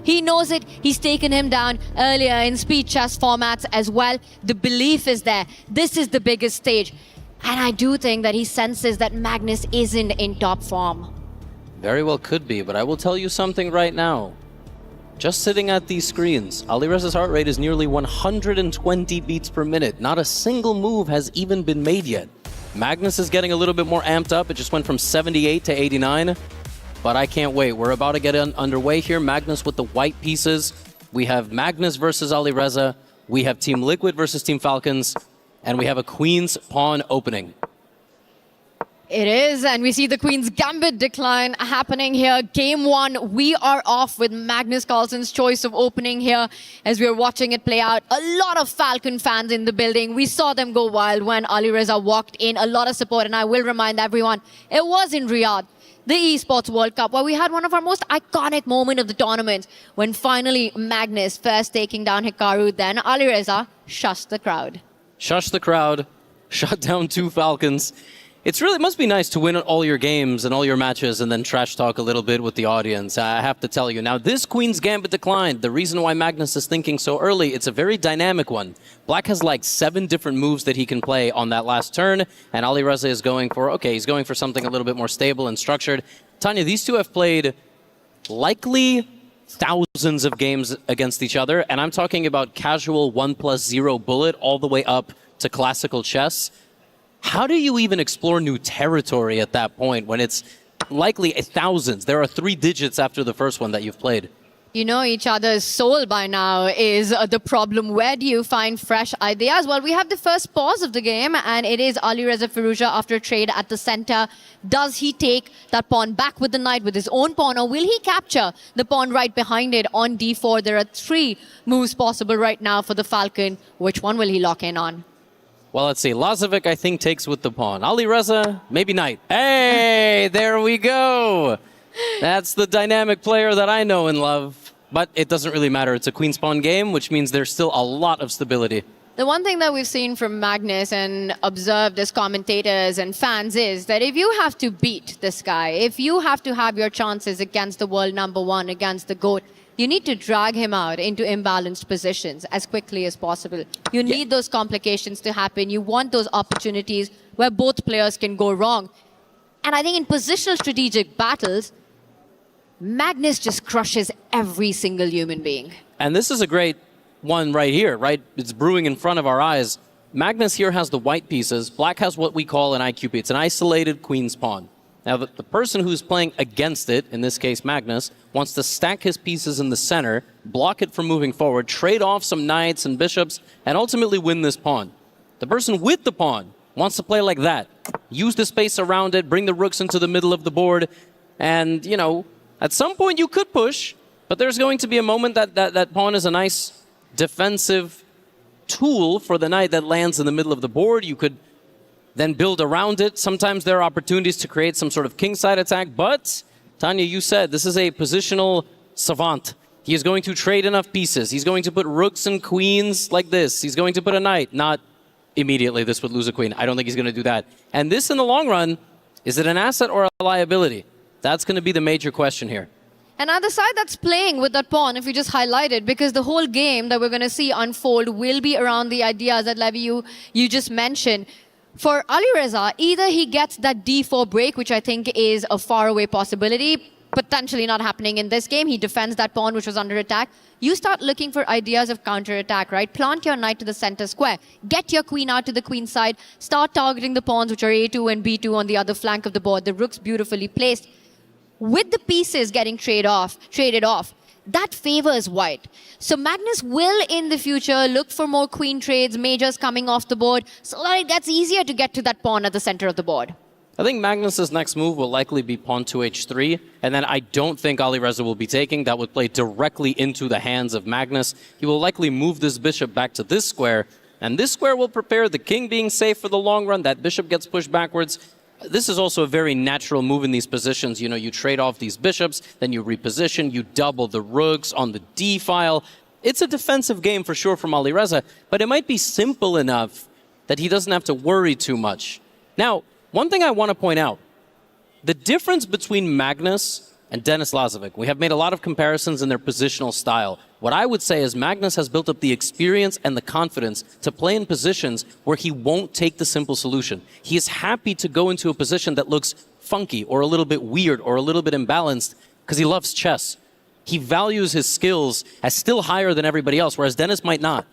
He knows it. He's taken him down earlier in speed chess formats as well. The belief is there. This is the biggest stage. And I do think that he senses that Magnus isn't in top form. Very well could be, but I will tell you something right now. Just sitting at these screens, Alireza's heart rate is nearly 120 beats per minute. Not a single move has even been made yet. Magnus is getting a little bit more amped up. It just went from 78 to 89. But I can't wait. We're about to get underway here. Magnus with the white pieces. We have Magnus versus Alireza. We have Team Liquid versus Team Falcons. And we have a Queen's Pawn opening. It is, and we see the Queen's Gambit decline happening here. Game 1, we are off with Magnus Carlsen's choice of opening here as we are watching it play out. A lot of Falcon fans in the building. We saw them go wild when Alireza walked in. A lot of support, and I will remind everyone, it was in Riyadh, the Esports World Cup, where we had one of our most iconic moments of the tournament when finally Magnus first taking down Hikaru, then Alireza shushed the crowd. Shushed the crowd, shut down 2 Falcons. It must be nice to win all your games and all your matches and then trash talk a little bit with the audience. I have to tell you. Now, this Queen's Gambit declined. The reason why Magnus is thinking so early, it's a very dynamic one. Black has like 7 different moves that he can play on that last turn, and Alireza is going for, he's going for something a little bit more stable and structured. Tanya, these two have played likely thousands of games against each other, and I'm talking about casual 1+0 bullet all the way up to classical chess. How do you even explore new territory at that point when it's likely thousands? There are 3 digits after the first one that you've played. You know each other's soul by now is the problem. Where do you find fresh ideas? Well, we have the first pause of the game, and it is Alireza Firouzja after a trade at the center. Does he take that pawn back with the knight with his own pawn, or will he capture the pawn right behind it on d4? There are 3 moves possible right now for the Falcon. Which one will he lock in on? Well, let's see. Lazovic, I think, takes with the pawn. Alireza, maybe knight. Hey, there we go. That's the dynamic player that I know and love. But it doesn't really matter. It's a queen's pawn game, which means there's still a lot of stability. The one thing that we've seen from Magnus and observed as commentators and fans is that if you have to beat this guy, if you have to have your chances against the world #1, against the GOAT, you need to drag him out into imbalanced positions as quickly as possible. You need those complications to happen. You want those opportunities where both players can go wrong. And I think in positional strategic battles, Magnus just crushes every single human being. And this is a great one right here, right? It's brewing in front of our eyes. Magnus here has the white pieces. Black has what we call an IQP. It's an isolated queen's pawn. Now, the person who's playing against it, in this case Magnus, wants to stack his pieces in the center, block it from moving forward, trade off some knights and bishops, and ultimately win this pawn. The person with the pawn wants to play like that. Use the space around it, bring the rooks into the middle of the board, and, you know, at some point you could push, but there's going to be a moment that pawn is a nice defensive tool for the knight that lands in the middle of the board. You could then build around it. Sometimes there are opportunities to create some sort of kingside attack, but Tanya, you said this is a positional savant. He is going to trade enough pieces. He's going to put rooks and queens like this. He's going to put a knight. Not immediately, this would lose a queen. I don't think he's going to do that. And this, in the long run, is it an asset or a liability? That's going to be the major question here. And on the side that's playing with that pawn, if you just highlight it, because the whole game that we're going to see unfold will be around the ideas that, Levy, you just mentioned. For Alireza, either he gets that d4 break, which I think is a faraway possibility, potentially not happening in this game. He defends that pawn, which was under attack. You start looking for ideas of counterattack, right? Plant your knight to the center square. Get your queen out to the queen side. Start targeting the pawns, which are a2 and b2 on the other flank of the board. The rook's beautifully placed. With the pieces getting traded off, that favors white. So Magnus will, in the future, look for more queen trades, majors coming off the board, so that it gets easier to get to that pawn at the center of the board. I think Magnus's next move will likely be pawn to h3, and then I don't think Alireza will be taking. That would play directly into the hands of Magnus. He will likely move this bishop back to this square, and this square will prepare the king being safe for the long run. That bishop gets pushed backwards. This is also a very natural move in these positions. You know, you trade off these bishops, then you reposition, you double the rooks on the d file. It's a defensive game for sure from Alireza, but it might be simple enough that he doesn't have to worry too much. Now, one thing I want to point out, the difference between Magnus and Denis Lazovic. We have made a lot of comparisons in their positional style. What I would say is Magnus has built up the experience and the confidence to play in positions where he won't take the simple solution. He is happy to go into a position that looks funky or a little bit weird or a little bit imbalanced because he loves chess. He values his skills as still higher than everybody else, whereas Denis might not.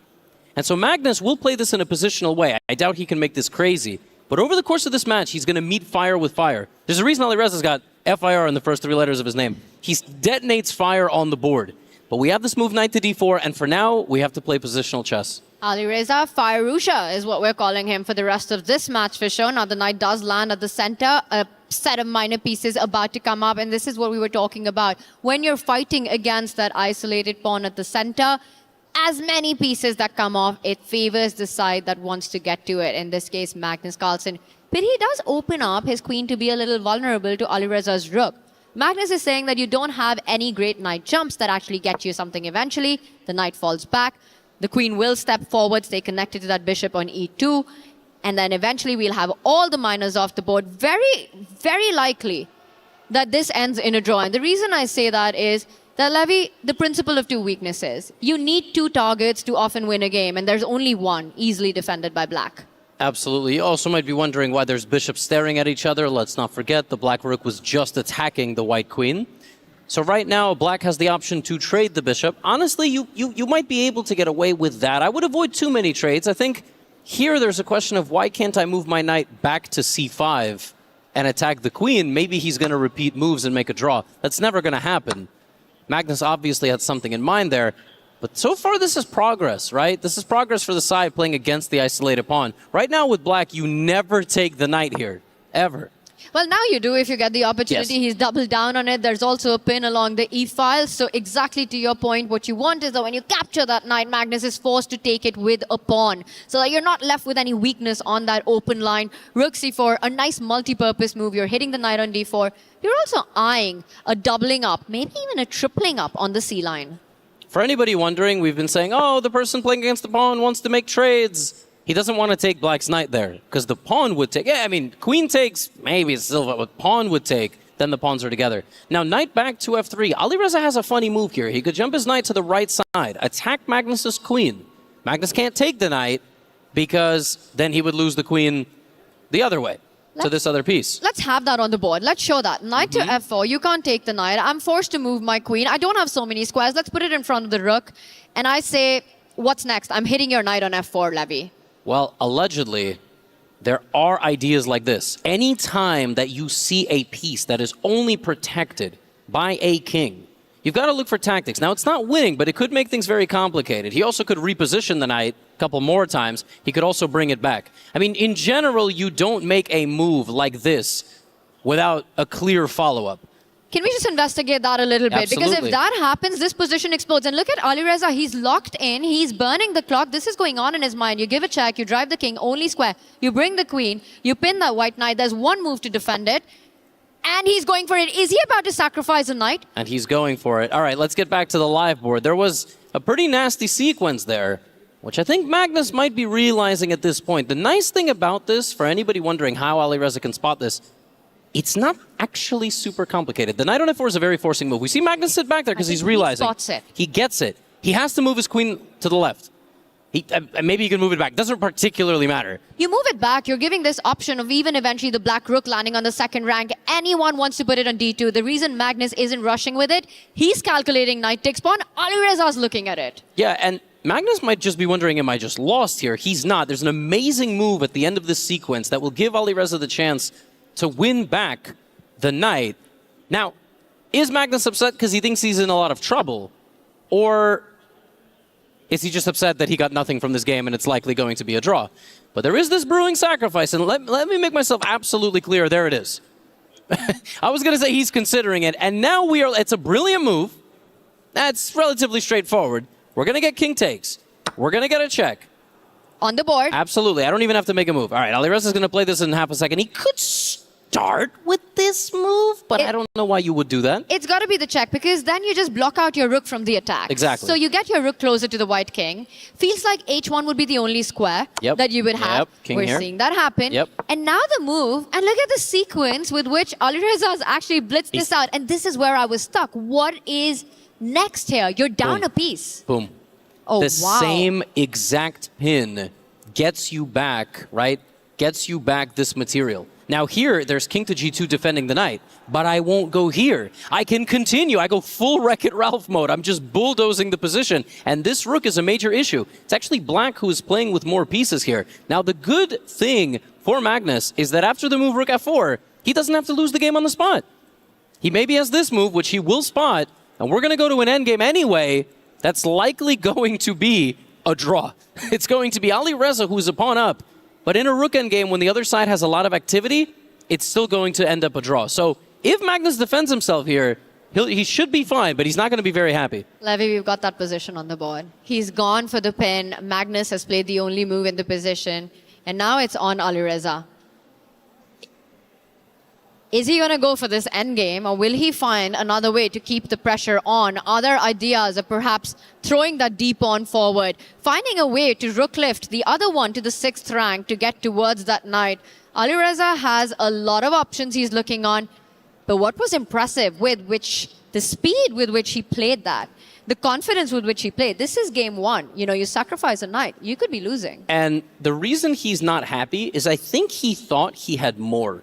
And so Magnus will play this in a positional way. I doubt he can make this crazy. But over the course of this match, he's going to meet fire with fire. There's a reason Alireza's got FIR in the first 3 letters of his name. He detonates fire on the board. But we have this move knight to d4, and for now, we have to play positional chess. Alireza, Firouzja is what we're calling him for the rest of this match for sure. Now the knight does land at the center, a set of minor pieces about to come up, and this is what we were talking about. When you're fighting against that isolated pawn at the center, as many pieces that come off, it favors the side that wants to get to it, in this case Magnus Carlsen. But he does open up his queen to be a little vulnerable to Alireza's rook. Magnus is saying that you don't have any great knight jumps that actually get you something eventually. The knight falls back. The queen will step forward, stay connected to that bishop on e2. And then eventually we'll have all the minors off the board. Very, very likely that this ends in a draw. And the reason I say that is that, Levy, the principle of 2 weaknesses. You need 2 targets to often win a game, and there's only one easily defended by black. Absolutely. You also might be wondering why there's bishops staring at each other. Let's not forget the black rook was just attacking the white queen. So right now, black has the option to trade the bishop. Honestly, you might be able to get away with that. I would avoid too many trades. I think here there's a question of why can't I move my knight back to c5 and attack the queen? Maybe he's going to repeat moves and make a draw. That's never going to happen. Magnus obviously had something in mind there. But so far, this is progress, right? This is progress for the side playing against the isolated pawn. Right now with black, you never take the knight here, ever. Well, now you do if you get the opportunity. Yes. He's doubled down on it. There's also a pin along the e-file. So exactly to your point, what you want is that when you capture that knight, Magnus is forced to take it with a pawn. So that you're not left with any weakness on that open line. Rook c4, a nice multi-purpose move. You're hitting the knight on d4. You're also eyeing a doubling up, maybe even a tripling up on the c-line. For anybody wondering, we've been saying, oh, the person playing against the pawn wants to make trades. He doesn't want to take black's knight there, because the pawn would take. Yeah, I mean, queen takes, maybe it's still what pawn would take, then the pawns are together. Now, knight back to f3. Alireza has a funny move here. He could jump his knight to the right side, attack Magnus's queen. Magnus can't take the knight, because then he would lose the queen the other way. To this other piece. Let's have that on the board. Let's show that. Knight to f4. You can't take the knight. I'm forced to move my queen. I don't have so many squares. Let's put it in front of the rook. And I say, what's next? I'm hitting your knight on f4, Levy. Well, allegedly, there are ideas like this. Any time that you see a piece that is only protected by a king, you've got to look for tactics. Now, it's not winning, but it could make things very complicated. He also could reposition the knight a couple more times. He could also bring it back. I mean, in general, you don't make a move like this without a clear follow-up. Can we just investigate that a little bit? Absolutely. Because if that happens, this position explodes. And look at Alireza. He's locked in. He's burning the clock. This is going on in his mind. You give a check. You drive the king, only square. You bring the queen. You pin that white knight. There's one move to defend it. And he's going for it. Is he about to sacrifice a knight? And he's going for it. All right, let's get back to the live board. There was a pretty nasty sequence there, which I think Magnus might be realizing at this point. The nice thing about this, for anybody wondering how Alireza can spot this, it's not actually super complicated. The knight on f4 is a very forcing move. We see Magnus sit back there because he's realizing. He spots it. He gets it. He has to move his queen to the left. Maybe he can move it back. Doesn't particularly matter. You move it back, you're giving this option of even eventually the black rook landing on the second rank. Anyone wants to put it on d2. The reason Magnus isn't rushing with it, he's calculating knight takes pawn. Alireza's looking at it. Yeah, and Magnus might just be wondering, am I just lost here? He's not. There's an amazing move at the end of this sequence that will give Alireza the chance to win back the knight. Now, is Magnus upset because he thinks he's in a lot of trouble? Or is he just upset that he got nothing from this game and it's likely going to be a draw? But there is this brewing sacrifice, and let me make myself absolutely clear. There it is. I was going to say he's considering it, and now it's a brilliant move. That's relatively straightforward. We're going to get king takes. We're going to get a check. On the board. Absolutely. I don't even have to make a move. All right, Alireza's going to play this in half a second. He could start with this move, but I don't know why you would do that. It's got to be the check, because then you just block out your rook from the attack. Exactly. So you get your rook closer to the white king. Feels like h1 would be the only square that you would have. King We're here. seeing that happen. And now the move, and look at the sequence with which Alireza has actually blitzed this out. And this is where I was stuck. What is next here? You're down a piece. Boom. Oh, the same exact pin gets you back, right? Gets you back this material. Now here, there's king to g2 defending the knight, but I won't go here. I can continue. I go full Wreck-It Ralph mode. I'm just bulldozing the position, and this rook is a major issue. It's actually black who is playing with more pieces here. Now the good thing for Magnus is that after the move rook f4, he doesn't have to lose the game on the spot. He maybe has this move, which he will spot, and we're going to go to an endgame anyway. That's likely going to be a draw. It's going to be Alireza who's a pawn up. But in a rook endgame, when the other side has a lot of activity, it's still going to end up a draw. So if Magnus defends himself here, he should be fine, but he's not going to be very happy. Levy, we've got that position on the board. He's gone for the pin. Magnus has played the only move in the position. And now it's on Alireza. Is he going to go for this endgame, or will he find another way to keep the pressure on? Other ideas of perhaps throwing that d pawn forward, finding a way to rook lift the other one to the 6th rank to get towards that knight. Alireza has a lot of options he's looking on, but what was impressive with which the speed with which he played that, the confidence with which he played. This is game one. You know, you sacrifice a knight, you could be losing. And the reason he's not happy is I think he thought he had more.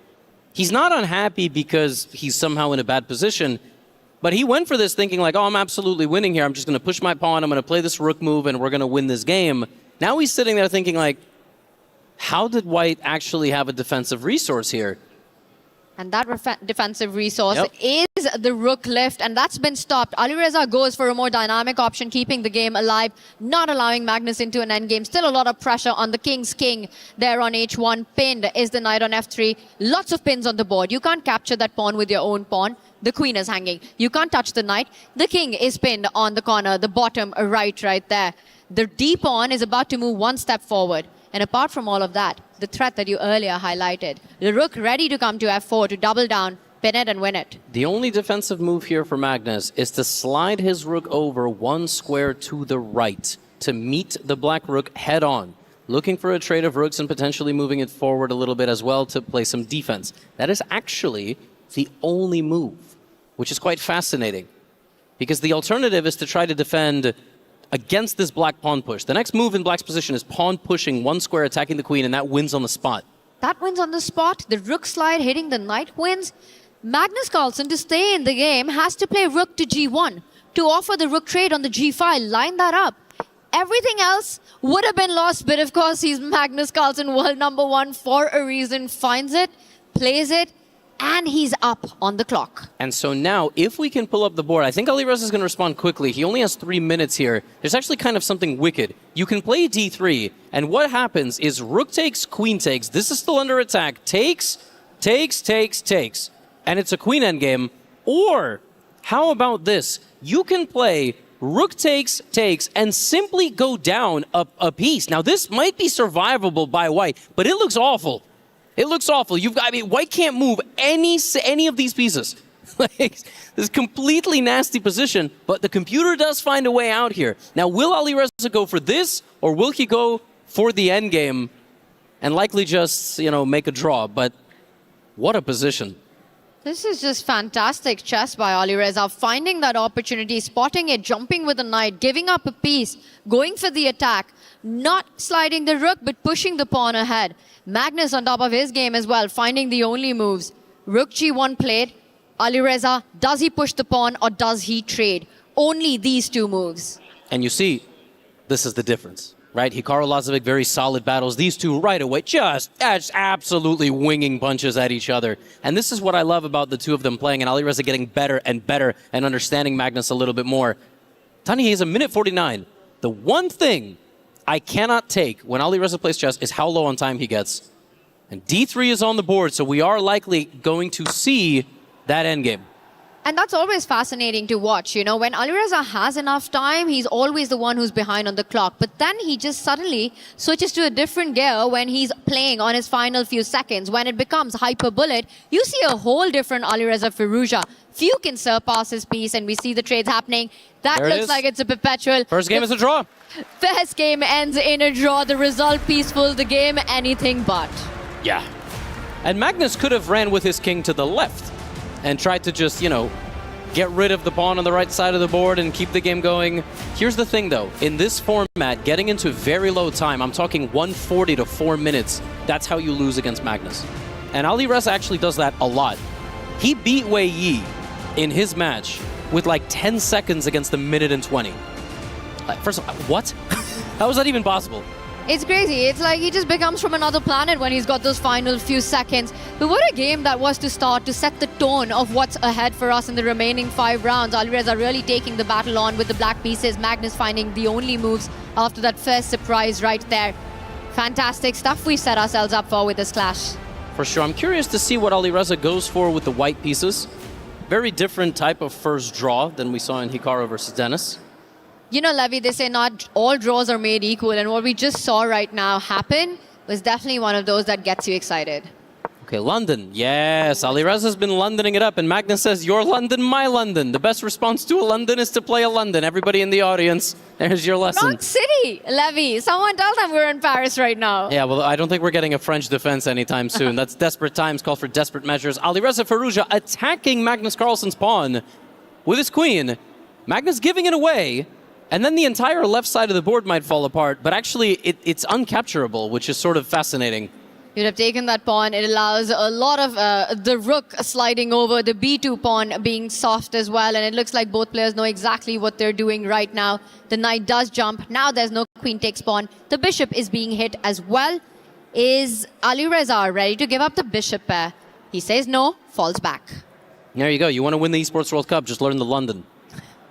He's not unhappy because he's somehow in a bad position, but he went for this thinking like, oh, I'm absolutely winning here. I'm just going to push my pawn. I'm going to play this rook move, and we're going to win this game. Now he's sitting there thinking like, how did white actually have a defensive resource here? And that defensive resource is the rook lift, and that's been stopped. Alireza goes for a more dynamic option, keeping the game alive, not allowing Magnus into an endgame. Still a lot of pressure on the king's king there on h1. Pinned is the knight on f3. Lots of pins on the board. You can't capture that pawn with your own pawn. The queen is hanging. You can't touch the knight. The king is pinned on the corner, the bottom right there. The d pawn is about to move one step forward. And apart from all of that, the threat that you earlier highlighted, the rook ready to come to f4 to double down, pin it and win it. The only defensive move here for Magnus is to slide his rook over one square to the right to meet the black rook head on, looking for a trade of rooks and potentially moving it forward a little bit as well to play some defense. That is actually the only move, which is quite fascinating, because the alternative is to try to defend against this black pawn push. The next move in black's position is pawn pushing one square, attacking the queen, and that wins on the spot. That wins on the spot. The rook slide hitting the knight wins. Magnus Carlsen, to stay in the game, has to play rook to g1 to offer the rook trade on the g5. Line that up. Everything else would have been lost, but of course he's Magnus Carlsen, world #1 for a reason. Finds it, plays it, and he's up on the clock. And so now, if we can pull up the board, I think Alireza is going to respond quickly. He only has 3 minutes here. There's actually kind of something wicked. You can play d3, and what happens is rook takes, queen takes. This is still under attack. Takes, and it's a queen endgame. Or, how about this? You can play rook takes, and simply go down a piece. Now, this might be survivable by white, but it looks awful. It looks awful. I mean, white can't move any of these pieces. Like, this completely nasty position, but the computer does find a way out here. Now, will Alireza go for this, or will he go for the endgame and likely just, you know, make a draw? But what a position. This is just fantastic chess by Alireza, finding that opportunity, spotting it, jumping with the knight, giving up a piece, going for the attack, not sliding the rook, but pushing the pawn ahead. Magnus on top of his game as well, finding the only moves. Rook g1 played. Alireza, does he push the pawn or does he trade? Only these two moves. And you see, this is the difference, right? Hikaru Lazovic, very solid battles. These two right away, just absolutely winging punches at each other. And this is what I love about the two of them playing, and Alireza getting better and better and understanding Magnus a little bit more. Tani, he is a minute 49. The one thing I cannot take when Alireza plays chess is how low on time he gets. And d3 is on the board, so we are likely going to see that endgame. And that's always fascinating to watch. You know, when Alireza has enough time, he's always the one who's behind on the clock. But then he just suddenly switches to a different gear when he's playing on his final few seconds. When it becomes hyper bullet, you see a whole different Alireza Firouzja. Few can surpass his piece, and we see the trades happening. That looks like it's a perpetual. First game is a draw. First game ends in a draw. The result peaceful. The game anything but. Yeah. And Magnus could have ran with his king to the left and tried to just, you know, get rid of the pawn on the right side of the board and keep the game going. Here's the thing, though. In this format, getting into very low time, I'm talking 140 to 4 minutes, that's how you lose against Magnus. And Alireza actually does that a lot. He beat Wei Yi in his match with like 10 seconds against the minute and 20. First of all, what? How is that even possible? It's crazy. It's like he just becomes from another planet when he's got those final few seconds. But what a game that was to start, to set the tone of what's ahead for us in the remaining 5 rounds. Alireza really taking the battle on with the black pieces. Magnus finding the only moves after that first surprise right there. Fantastic stuff we set ourselves up for with this clash. For sure. I'm curious to see what Alireza goes for with the white pieces. Very different type of first draw than we saw in Hikaru versus Dennis. You know, Levy, they say not all draws are made equal, and what we just saw right now happen was definitely one of those that gets you excited. Okay, London. Yes, Alireza's been Londoning it up, and Magnus says, your London, my London. The best response to a London is to play a London. Everybody in the audience, there's your lesson. Wrong city, Levy. Someone tell them we're in Paris right now. Yeah, well, I don't think we're getting a French defense anytime soon. That's desperate times, call for desperate measures. Alireza Firouzja attacking Magnus Carlsen's pawn with his queen. Magnus giving it away. And then the entire left side of the board might fall apart, but actually it's uncapturable, which is sort of fascinating. You'd have taken that pawn. It allows a lot of the rook sliding over, the b2 pawn being soft as well, and it looks like both players know exactly what they're doing right now. The knight does jump. Now there's no queen takes pawn. The bishop is being hit as well. Is Alireza ready to give up the bishop pair? He says no, falls back. There you go. You want to win the Esports World Cup, just learn the London.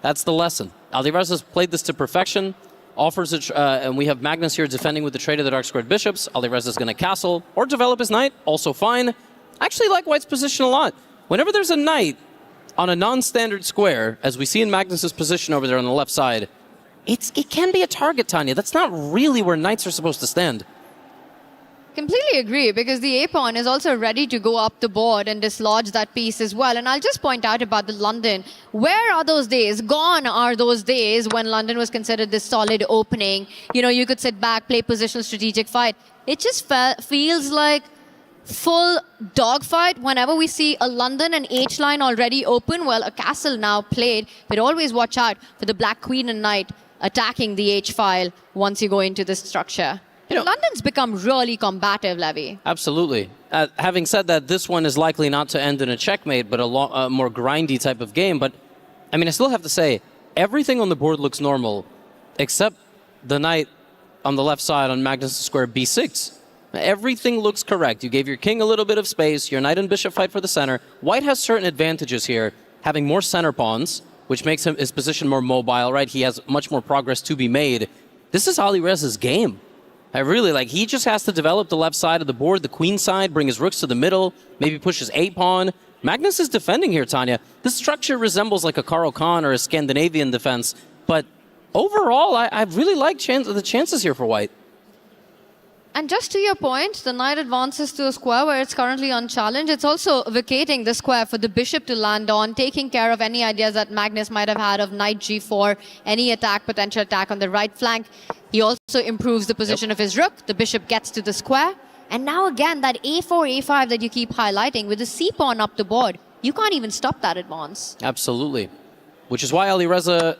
That's the lesson. Alireza's played this to perfection, offers it, and we have Magnus here defending with the trade of the dark squared bishops. Alireza's going to castle or develop his knight, also fine. I actually like White's position a lot. Whenever there's a knight on a non-standard square, as we see in Magnus's position over there on the left side, it can be a target, Tanya. That's not really where knights are supposed to stand. Completely agree, because the a-pawn is also ready to go up the board and dislodge that piece as well. And I'll just point out about the London. Where are those days? Gone are those days when London was considered this solid opening. You know, you could sit back, play positional strategic fight. It just feels like full dogfight whenever we see a London and H-line already open. Well, a castle now played, but always watch out for the black queen and knight attacking the H-file once you go into this structure. You know, London's become really combative, Levy. Absolutely. Having said that, this one is likely not to end in a checkmate, but a more grindy type of game. But, I mean, I still have to say, everything on the board looks normal, except the knight on the left side on Magnus' square b6. Everything looks correct. You gave your king a little bit of space, your knight and bishop fight for the center. White has certain advantages here, having more center pawns, which makes his position more mobile, right? He has much more progress to be made. This is Alireza's game. I really like, he just has to develop the left side of the board, the queen side, bring his rooks to the middle, maybe push his a-pawn. Magnus is defending here, Tanya. This structure resembles like a Karl Khan or a Scandinavian defense, but overall, I really like the chances here for White. And just to your point, the knight advances to a square where it's currently unchallenged. It's also vacating the square for the bishop to land on, taking care of any ideas that Magnus might have had of knight g4, any attack, potential attack on the right flank. He also improves the position of his rook. The bishop gets to the square. And now again, that a4, a5 that you keep highlighting with the c-pawn up the board, you can't even stop that advance. Absolutely. Which is why Alireza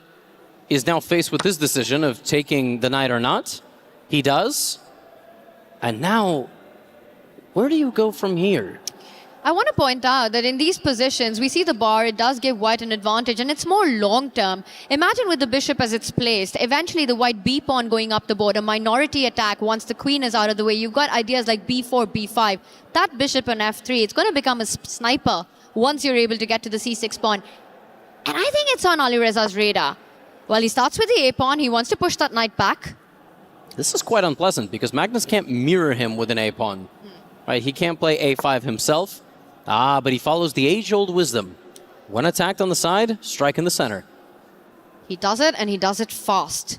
is now faced with this decision of taking the knight or not. He does. And now, where do you go from here? I want to point out that in these positions, we see the bar, it does give White an advantage, and it's more long-term. Imagine with the bishop as it's placed, eventually the White b-pawn going up the board, a minority attack once the queen is out of the way. You've got ideas like b4, b5. That bishop on f3, it's going to become a sniper once you're able to get to the c6 pawn. And I think it's on Alireza's radar. Well, he starts with the a-pawn, he wants to push that knight back. This is quite unpleasant because Magnus can't mirror him with an a-pawn. Right? He can't play a5 himself. But he follows the age-old wisdom. When attacked on the side, strike in the center. He does it, and he does it fast.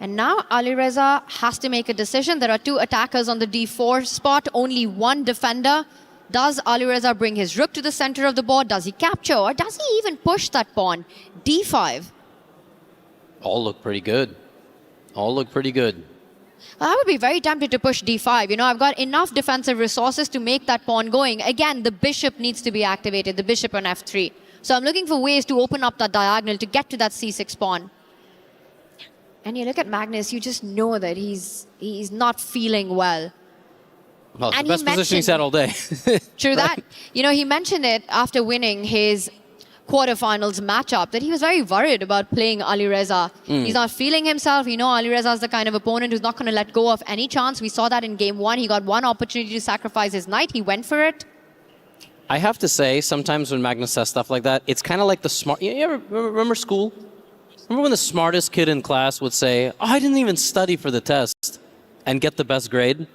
And now Alireza has to make a decision. There are two attackers on the d4 spot, only one defender. Does Alireza bring his rook to the center of the board? Does he capture, or does he even push that pawn? d5. All look pretty good. All look pretty good. I would be very tempted to push d5. You know, I've got enough defensive resources to make that pawn going. Again, the bishop needs to be activated, the bishop on f3. So I'm looking for ways to open up that diagonal to get to that c6 pawn. And you look at Magnus, you just know that he's not feeling well. Well, it's And the best position he's had all day. True that. You know, he mentioned it after winning his quarterfinals matchup that he was very worried about playing Alireza. He's not feeling himself. You know, Alireza is the kind of opponent who's not going to let go of any chance. We saw that in game one. He got one opportunity to sacrifice his knight. He went for it. I have to say, sometimes when Magnus says stuff like that, it's kind of like the smart... You ever remember school? Remember when the smartest kid in class would say, oh, I didn't even study for the test and get the best grade?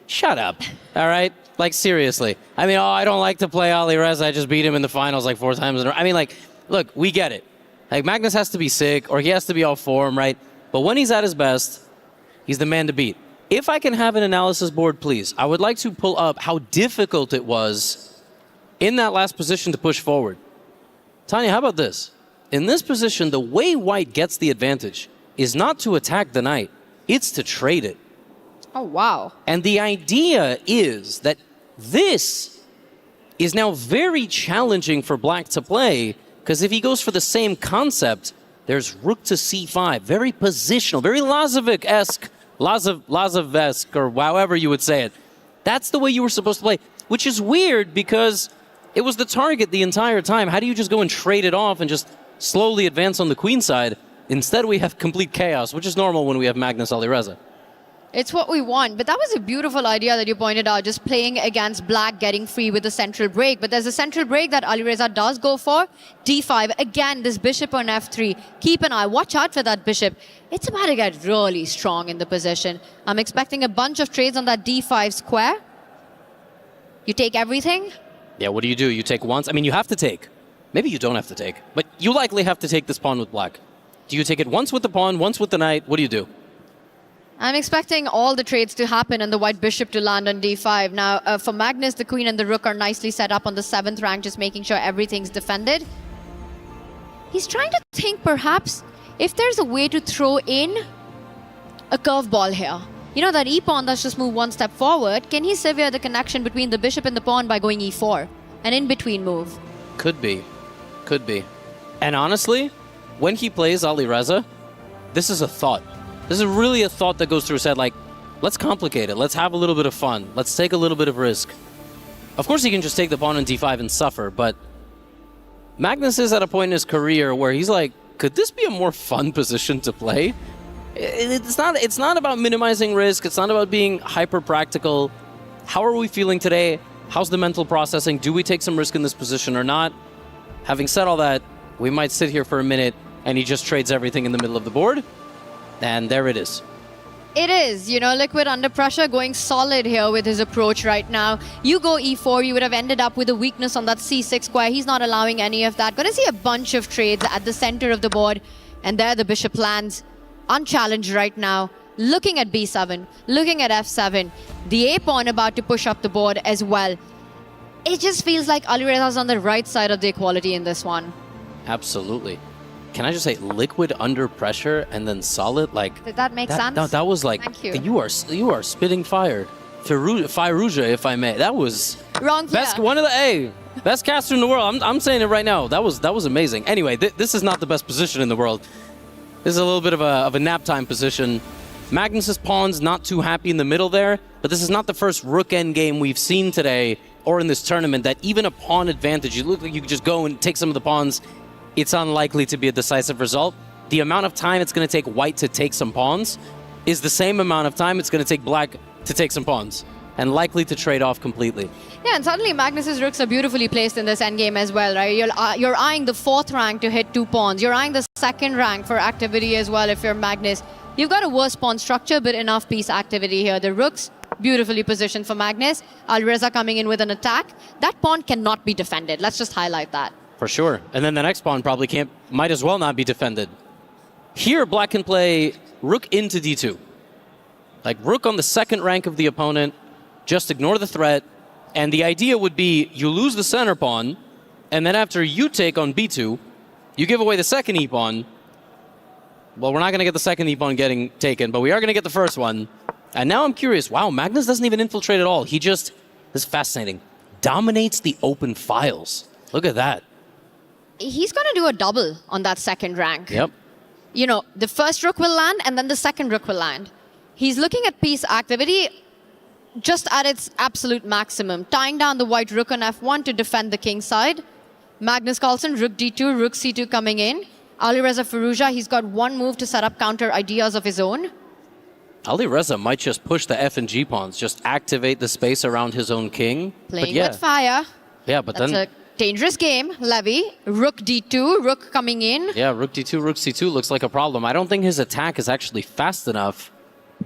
Shut up, all right? Like, seriously. I mean, oh, I don't like to play Alireza. I just beat him in the finals like 4 times in a row. I mean, like, look, we get it. Like, Magnus has to be sick or he has to be off form, right? But when he's at his best, he's the man to beat. If I can have an analysis board, please, I would like to pull up how difficult it was in that last position to push forward. Tanya, how about this? In this position, the way white gets the advantage is not to attack the knight, it's to trade it. Oh, wow. And the idea is that this is now very challenging for black to play, because if he goes for the same concept, there's rook to c5, very positional, very Lazovic-esque, Lazov-esque, or however you would say it. That's the way you were supposed to play, which is weird because it was the target the entire time. How do you just go and trade it off and just slowly advance on the queen side? Instead, we have complete chaos, which is normal when we have Magnus Alireza. It's what we want. But that was a beautiful idea that you pointed out, just playing against black, getting free with the central break. But there's a central break that Alireza does go for. d5. Again, this bishop on f3. Keep an eye. Watch out for that bishop. It's about to get really strong in the position. I'm expecting a bunch of trades on that d5 square. You take everything. Yeah, what do? You take once? I mean, you have to take. Maybe you don't have to take. But you likely have to take this pawn with black. Do you take it once with the pawn, once with the knight? What do you do? I'm expecting all the trades to happen and the white bishop to land on d5. Now, for Magnus, the queen and the rook are nicely set up on the 7th rank, just making sure everything's defended. He's trying to think, perhaps, if there's a way to throw in a curveball here. You know, that e-pawn that's just moved one step forward, can he sever the connection between the bishop and the pawn by going e4? An in-between move. Could be. Could be. And honestly, when he plays Alireza, this is a thought. This is really a thought that goes through his head, like, let's complicate it. Let's have a little bit of fun. Let's take a little bit of risk. Of course, he can just take the pawn on d5 and suffer, but Magnus is at a point in his career where he's like, could this be a more fun position to play? It's not about minimizing risk. It's not about being hyper-practical. How are we feeling today? How's the mental processing? Do we take some risk in this position or not? Having said all that, we might sit here for a minute and he just trades everything in the middle of the board. And there it is. It is, you know, Liquid under pressure, going solid here with his approach right now. You go e4, you would have ended up with a weakness on that c6 square. He's not allowing any of that. Going to see a bunch of trades at the center of the board. And there the bishop lands, unchallenged right now. Looking at b7, looking at f7. The a-pawn about to push up the board as well. It just feels like Alireza's on the right side of the equality in this one. Absolutely. Can I just say, Liquid under pressure and then solid? Like, did that make sense? That was like, thank you. You are spitting fire. Firouzja, if I may. That was wrong player. Best caster in the world. I'm saying it right now. That was amazing. Anyway, this is not the best position in the world. This is a little bit of a nap time position. Magnus's pawn's not too happy in the middle there, but this is not the first rook end game we've seen today or in this tournament that even a pawn advantage, you look like you could just go and take some of the pawns. It's unlikely to be a decisive result. The amount of time it's going to take white to take some pawns is the same amount of time it's going to take black to take some pawns, and likely to trade off completely. Yeah, and suddenly Magnus's rooks are beautifully placed in this endgame as well, right? You're eyeing the 4th rank to hit 2 pawns. You're eyeing the 2nd rank for activity as well if you're Magnus. You've got a worse pawn structure, but enough piece activity here. The rooks, beautifully positioned for Magnus. Alireza coming in with an attack. That pawn cannot be defended. Let's just highlight that. For sure. And then the next pawn probably might as well not be defended. Here, black can play rook into d2. Like rook on the second rank of the opponent, just ignore the threat. And the idea would be you lose the center pawn, and then after you take on b2, you give away the second e-pawn. Well, we're not going to get the second e-pawn getting taken, but we are going to get the first one. And now I'm curious, wow, Magnus doesn't even infiltrate at all. He just, this is fascinating, dominates the open files. Look at that. He's going to do a double on that second rank. Yep. You know, the first rook will land and then the second rook will land. He's looking at piece activity just at its absolute maximum, tying down the white rook on f1 to defend the king side. Magnus Carlsen, rook d2, rook c2 coming in. Alireza Firouzja, he's got one move to set up counter ideas of his own. Alireza might just push the f and g pawns, just activate the space around his own king. Playing with fire. Yeah, but That's then... a dangerous game, Levy. Rook d2, rook coming in. Yeah, rook d2, rook c2 looks like a problem. I don't think his attack is actually fast enough.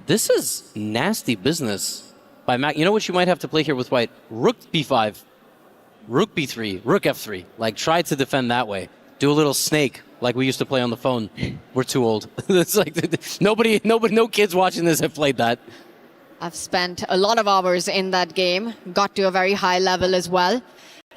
This is nasty business by Mac. You know what you might have to play here with white? Rook b5, rook b3, rook f3. Like, try to defend that way. Do a little snake, like we used to play on the phone. We're too old. It's like no kids watching this have played that. I've spent a lot of hours in that game. Got to a very high level as well.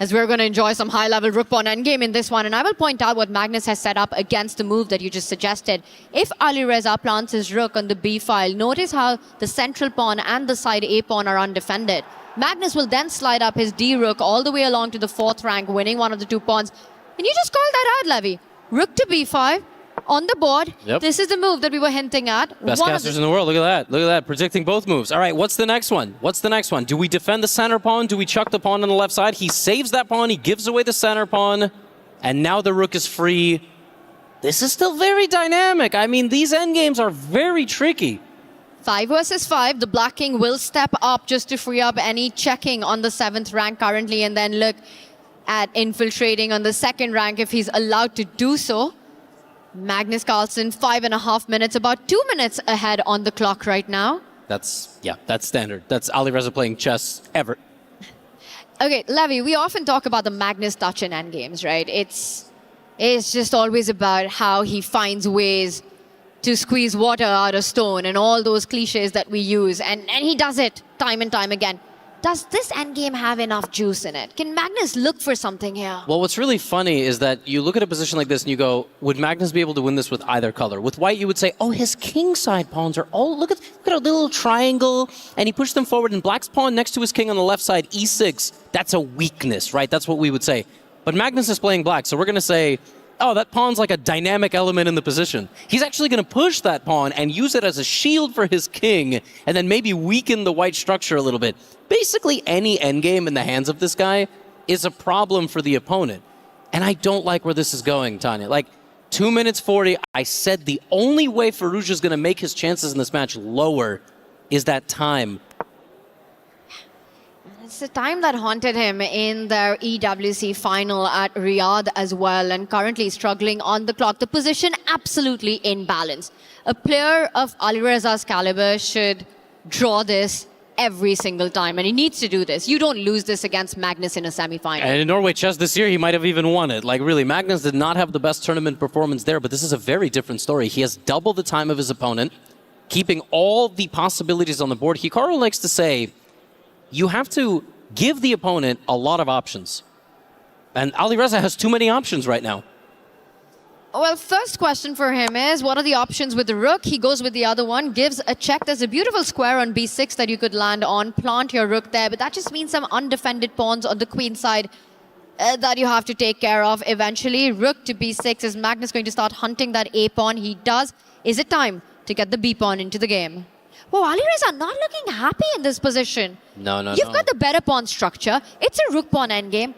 As we're going to enjoy some high-level rook pawn endgame in this one. And I will point out what Magnus has set up against the move that you just suggested. If Alireza plants his rook on the b file, notice how the central pawn and the side a pawn are undefended. Magnus will then slide up his d rook all the way along to the 4th rank, winning one of the 2 pawns. And you just called that out, Levy. Rook to b5 on the board. Yep. This is the move that we were hinting at. Best casters in the world. Look at that. Look at that. Predicting both moves. All right, what's the next one? What's the next one? Do we defend the center pawn? Do we chuck the pawn on the left side? He saves that pawn. He gives away the center pawn. And now the rook is free. This is still very dynamic. I mean, these endgames are very tricky. 5 versus 5. The black king will step up just to free up any checking on the 7th rank currently. And then look at infiltrating on the 2nd rank if he's allowed to do so. Magnus Carlsen, 5.5 minutes, about 2 minutes ahead on the clock right now. That's standard. That's Alireza playing chess ever. Okay, Levy, we often talk about the Magnus touch in endgames, right? It's just always about how he finds ways to squeeze water out of stone and all those cliches that we use. And he does it time and time again. Does this endgame have enough juice in it? Can Magnus look for something here? Well, what's really funny is that you look at a position like this and you go, would Magnus be able to win this with either color? With white, you would say, oh, his king side pawns are all, look at a little triangle, and he pushed them forward, and black's pawn next to his king on the left side, e6. That's a weakness, right? That's what we would say. But Magnus is playing black, so we're going to say, oh, that pawn's like a dynamic element in the position. He's actually going to push that pawn and use it as a shield for his king, and then maybe weaken the white structure a little bit. Basically, any endgame in the hands of this guy is a problem for the opponent. And I don't like where this is going, Tanya. Like, 2 minutes 40, I said the only way Firouzja is going to make his chances in this match lower is that time. It's the time that haunted him in their EWC final at Riyadh as well, and currently struggling on the clock. The position absolutely in balance. A player of Alireza's caliber should draw this every single time, and he needs to do this. You don't lose this against Magnus in a semi-final. And in Norway chess this year, he might have even won it. Like, really, Magnus did not have the best tournament performance there, but this is a very different story. He has double the time of his opponent, keeping all the possibilities on the board. Hikaru likes to say, you have to give the opponent a lot of options. And Alireza has too many options right now. Well, first question for him is, what are the options with the rook? He goes with the other one, gives a check. There's a beautiful square on b6 that you could land on, plant your rook there, but that just means some undefended pawns on the queen side that you have to take care of eventually. Rook to b6. Is Magnus going to start hunting that a pawn? He does. Is it time to get the b pawn into the game? Whoa, Alireza not looking happy in this position. No. You've got the better pawn structure. It's a rook pawn endgame.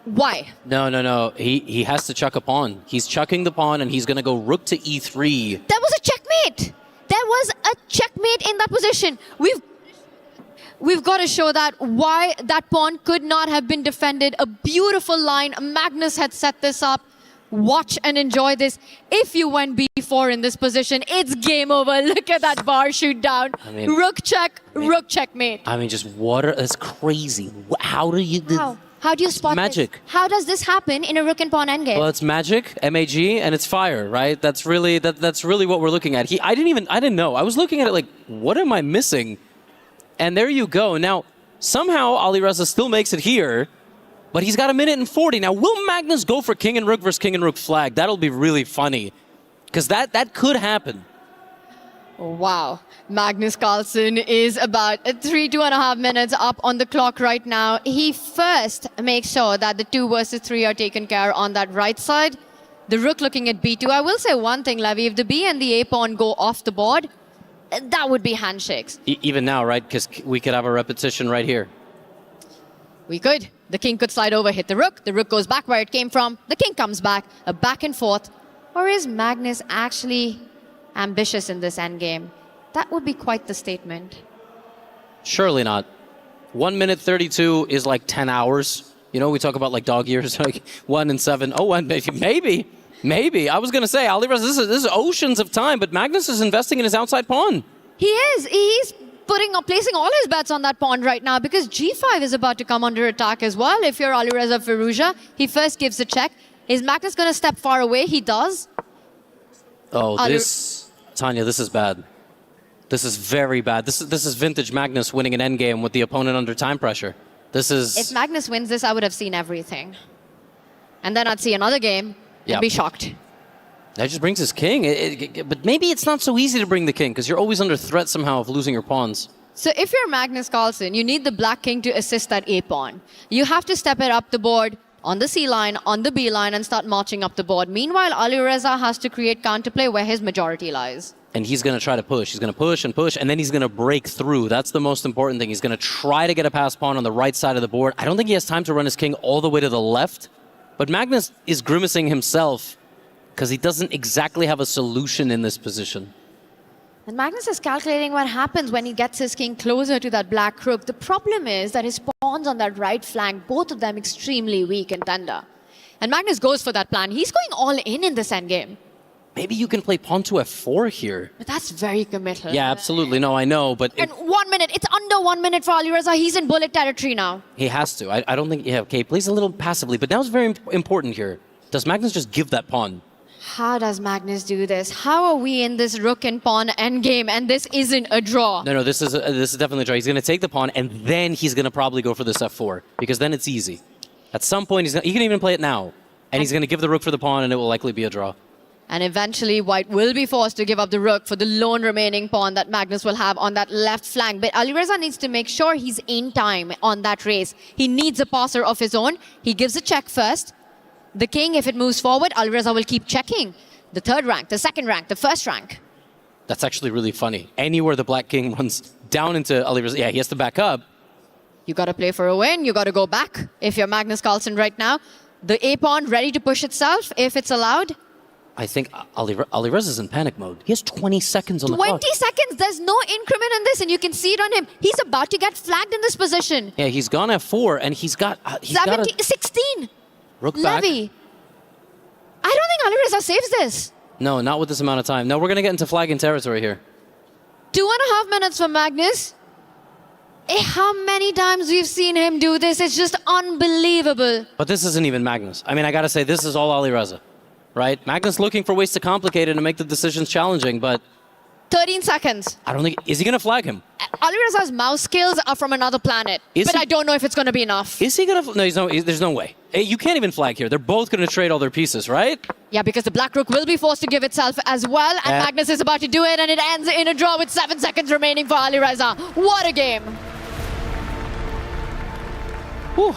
Why? No. He has to chuck a pawn. He's chucking the pawn, and he's going to go rook to e3. That was a checkmate. There was a checkmate in that position. We've got to show that why that pawn could not have been defended. A beautiful line. Magnus had set this up. Watch and enjoy this. If you went b4 in this position, it's game over. Look at that bar shoot down. Rook check, rook checkmate. I mean, just water. That's crazy. How do you... Wow. How do you spot magic. this? How does this happen in a rook and pawn endgame? Well, it's magic, MAG, and it's fire, right? That's really what we're looking at. I didn't know. I was looking at it like, what am I missing? And there you go. Now, somehow Alireza still makes it here, but he's got 1:40. Now, will Magnus go for king and rook versus king and rook flag? That'll be really funny, because that could happen. Wow. Magnus Carlsen is about 2.5 minutes up on the clock right now. He first makes sure that the 2 versus 3 are taken care on that right side. The rook looking at b2. I will say one thing, Levy. If the b and the a pawn go off the board, that would be handshakes. Even now, right? Because we could have a repetition right here. We could. The king could slide over, hit the rook. The rook goes back where it came from. The king comes back. A back and forth. Or is Magnus actually ambitious in this endgame? That would be quite the statement. Surely not. 1:32 is like 10 hours. You know, we talk about like dog years, like 1 and 7. Oh, and maybe. I was going to say, Alireza, this is oceans of time, but Magnus is investing in his outside pawn. He is. He's placing all his bets on that pawn right now because g5 is about to come under attack as well. If you're Alireza Firouzja, he first gives a check. Is Magnus going to step far away? He does. Oh, Tanya, this is bad. This is very bad. This is vintage Magnus winning an endgame with the opponent under time pressure. If Magnus wins this, I would have seen everything. And then I'd see another game and be shocked. That just brings his king. But maybe it's not so easy to bring the king because you're always under threat somehow of losing your pawns. So if you're Magnus Carlsen, you need the black king to assist that a pawn. You have to step it up the board on the C line, on the B line, and start marching up the board. Meanwhile, Alireza has to create counterplay where his majority lies. And he's going to try to push. He's going to push and push, and then he's going to break through. That's the most important thing. He's going to try to get a pass pawn on the right side of the board. I don't think he has time to run his king all the way to the left, but Magnus is grimacing himself because he doesn't exactly have a solution in this position. And Magnus is calculating what happens when he gets his king closer to that black rook. The problem is that his pawns on that right flank, both of them extremely weak and tender. And Magnus goes for that plan. He's going all in this endgame. Maybe you can play pawn to f4 here. But that's very committal. Yeah, absolutely. No, I know, but... And 1 minute. It's under 1 minute for Alireza. He's in bullet territory now. He has to. I don't think... Yeah, okay, he plays a little passively, but now it's very important here. Does Magnus just give that pawn? How does Magnus do this? How are we in this rook and pawn endgame and this isn't a draw? No, this is definitely a draw. He's going to take the pawn and then he's going to probably go for this f4 because then it's easy. At some point, he can even play it now. And he's going to give the rook for the pawn and it will likely be a draw. And eventually, White will be forced to give up the rook for the lone remaining pawn that Magnus will have on that left flank. But Alireza needs to make sure he's in time on that race. He needs a passer of his own. He gives a check first. The king, if it moves forward, Alireza will keep checking. The third rank, the second rank, the first rank. That's actually really funny. Anywhere the black king runs down into Alireza, yeah, he has to back up. You got to play for a win. You got to go back. If you're Magnus Carlsen right now, the a pawn ready to push itself if it's allowed. I think Alireza's in panic mode. He has 20 seconds on the clock. 20 seconds! There's no increment in this, and you can see it on him. He's about to get flagged in this position. Yeah, he's gone f4, and he's got... 16! Rook back. Levy. I don't think Alireza saves this. No, not with this amount of time. No, we're going to get into flagging territory here. 2.5 minutes for Magnus. How many times we've seen him do this? It's just unbelievable. But this isn't even Magnus. I mean, I got to say, this is all Alireza. Right? Magnus looking for ways to complicate it and make the decisions challenging, but... 13 seconds. I don't think... Is he going to flag him? Alireza's mouse skills are from another planet. I don't know if it's going to be enough. Is he going to... No, there's no way. You can't even flag here. They're both going to trade all their pieces, right? Yeah, because the black rook will be forced to give itself as well, and Magnus is about to do it, and it ends in a draw with 7 seconds remaining for Alireza. What a game. Whew.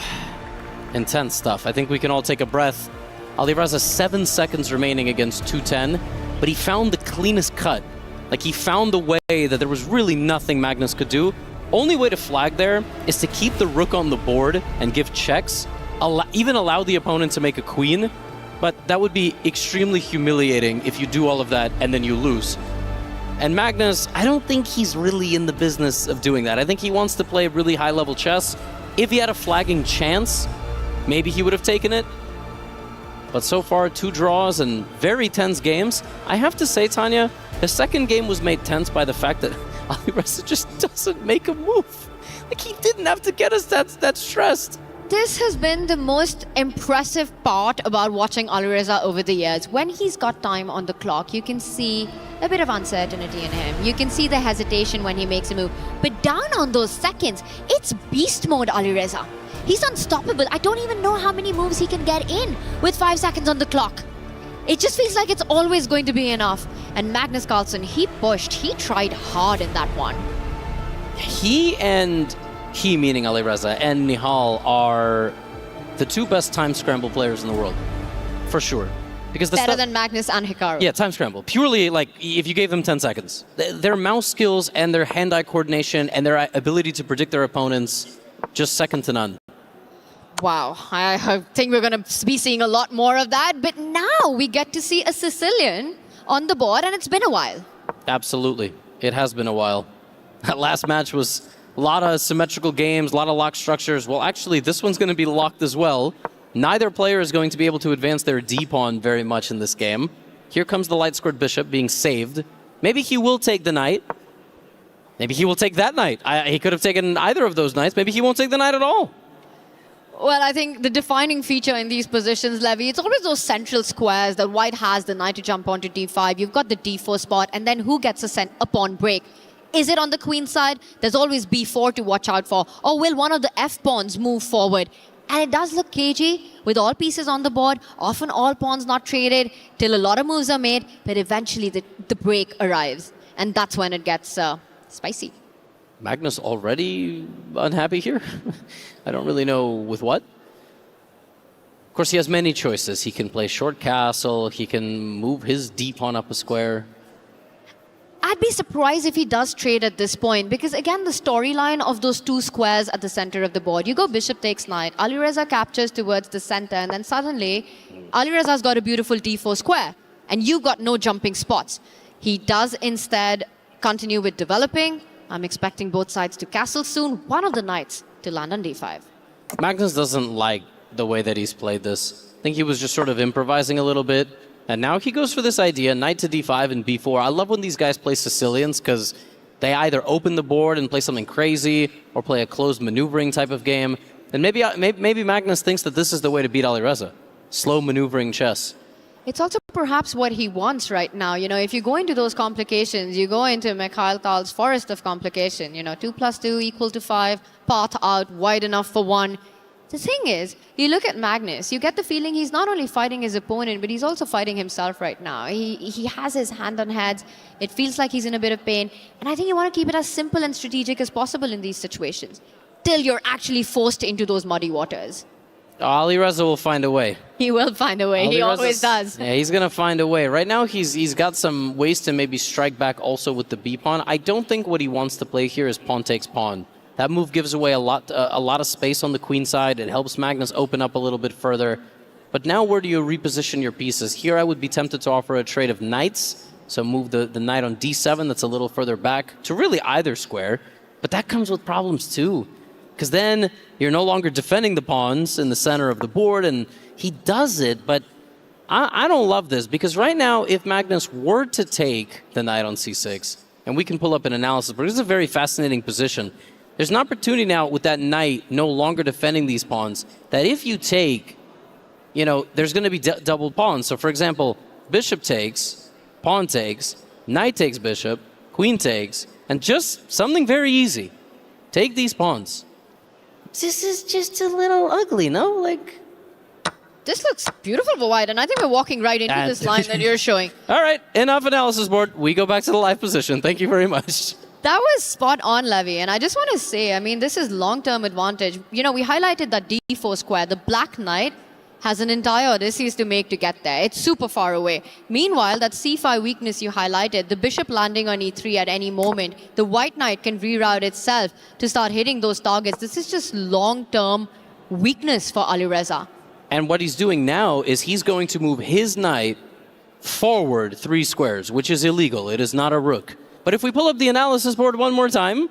Intense stuff. I think we can all take a breath. Alireza 7 seconds remaining against 210, but he found the cleanest cut. Like, he found the way that there was really nothing Magnus could do. Only way to flag there is to keep the rook on the board and give checks, even allow the opponent to make a queen, but that would be extremely humiliating if you do all of that and then you lose. And Magnus, I don't think he's really in the business of doing that. I think he wants to play really high-level chess. If he had a flagging chance, maybe he would have taken it. But so far, 2 draws and very tense games. I have to say, Tanya, the second game was made tense by the fact that Alireza just doesn't make a move. Like, he didn't have to get us that stressed. This has been the most impressive part about watching Alireza over the years. When he's got time on the clock, you can see a bit of uncertainty in him. You can see the hesitation when he makes a move. But down on those seconds, it's beast mode Alireza. He's unstoppable. I don't even know how many moves he can get in with 5 seconds on the clock. It just feels like it's always going to be enough. And Magnus Carlsen, he pushed. He tried hard in that one. He meaning Alireza, and Nihal are the 2 best time scramble players in the world. For sure. Because Better than Magnus and Hikaru. Yeah, time scramble. Purely, like, if you gave them 10 seconds. Their mouse skills and their hand-eye coordination and their ability to predict their opponents, just second to none. Wow, I think we're going to be seeing a lot more of that. But now we get to see a Sicilian on the board, and it's been a while. Absolutely. It has been a while. That last match was a lot of symmetrical games, a lot of lock structures. Well, actually, this one's going to be locked as well. Neither player is going to be able to advance their D-pawn very much in this game. Here comes the light-scored bishop being saved. Maybe he will take the knight. Maybe he will take that knight. He could have taken either of those knights. Maybe he won't take the knight at all. Well, I think the defining feature in these positions, Levy, it's always those central squares that white has the knight to jump onto d5. You've got the d4 spot, and then who gets a pawn break? Is it on the queen side? There's always b4 to watch out for. Or will one of the f-pawns move forward? And it does look cagey, with all pieces on the board, often all pawns not traded, till a lot of moves are made, but eventually the break arrives. And that's when it gets spicy. Magnus already unhappy here? I don't really know with what. Of course, he has many choices. He can play short castle, he can move his d-pawn up a square. I'd be surprised if he does trade at this point, because again, the storyline of those 2 squares at the center of the board, you go bishop takes knight, Alireza captures towards the center, and then suddenly, Alireza's got a beautiful d4 square, and you've got no jumping spots. He does instead continue with developing. I'm expecting both sides to castle soon, one of the knights to land on d5. Magnus doesn't like the way that he's played this. I think he was just sort of improvising a little bit. And now he goes for this idea, knight to d5 and b4. I love when these guys play Sicilians because they either open the board and play something crazy or play a closed maneuvering type of game. And maybe Magnus thinks that this is the way to beat Alireza. Slow maneuvering chess. It's also perhaps what he wants right now. You know, if you go into those complications, you go into Mikhail Tal's forest of complication. You know, 2 + 2 = 5, path out, wide enough for 1. The thing is, you look at Magnus, you get the feeling he's not only fighting his opponent, but he's also fighting himself right now. He has his hand on heads. It feels like he's in a bit of pain. And I think you want to keep it as simple and strategic as possible in these situations, till you're actually forced into those muddy waters. Alireza will find a way. He will find a way. He always does. Yeah, he's going to find a way. Right now, he's got some ways to maybe strike back also with the b-pawn. I don't think what he wants to play here is pawn takes pawn. That move gives away a lot of space on the queen side. It helps Magnus open up a little bit further. But now where do you reposition your pieces? Here I would be tempted to offer a trade of knights. So move the knight on d7 that's a little further back to really either square. But that comes with problems too. Because then you're no longer defending the pawns in the center of the board, and he does it, but I don't love this, because right now, if Magnus were to take the knight on c6, and we can pull up an analysis, but it's a very fascinating position. There's an opportunity now with that knight no longer defending these pawns, that if you take, you know, there's going to be double pawns. So for example, bishop takes, pawn takes, knight takes bishop, queen takes, and just something very easy. Take these pawns. This is just a little ugly, no? Like, this looks beautiful for white, and I think we're walking right into this line that you're showing. All right, enough analysis board. We go back to the live position. Thank you very much. That was spot on, Levy, and I just want to say, I mean, this is long-term advantage. You know, we highlighted that d4 square. The black knight has an entire Odysseus to make to get there. It's super far away. Meanwhile, that c5 weakness you highlighted, the bishop landing on e3 at any moment, the white knight can reroute itself to start hitting those targets. This is just long-term weakness for Alireza. And what he's doing now is he's going to move his knight forward 3 squares, which is illegal. It is not a rook. But if we pull up the analysis board one more time,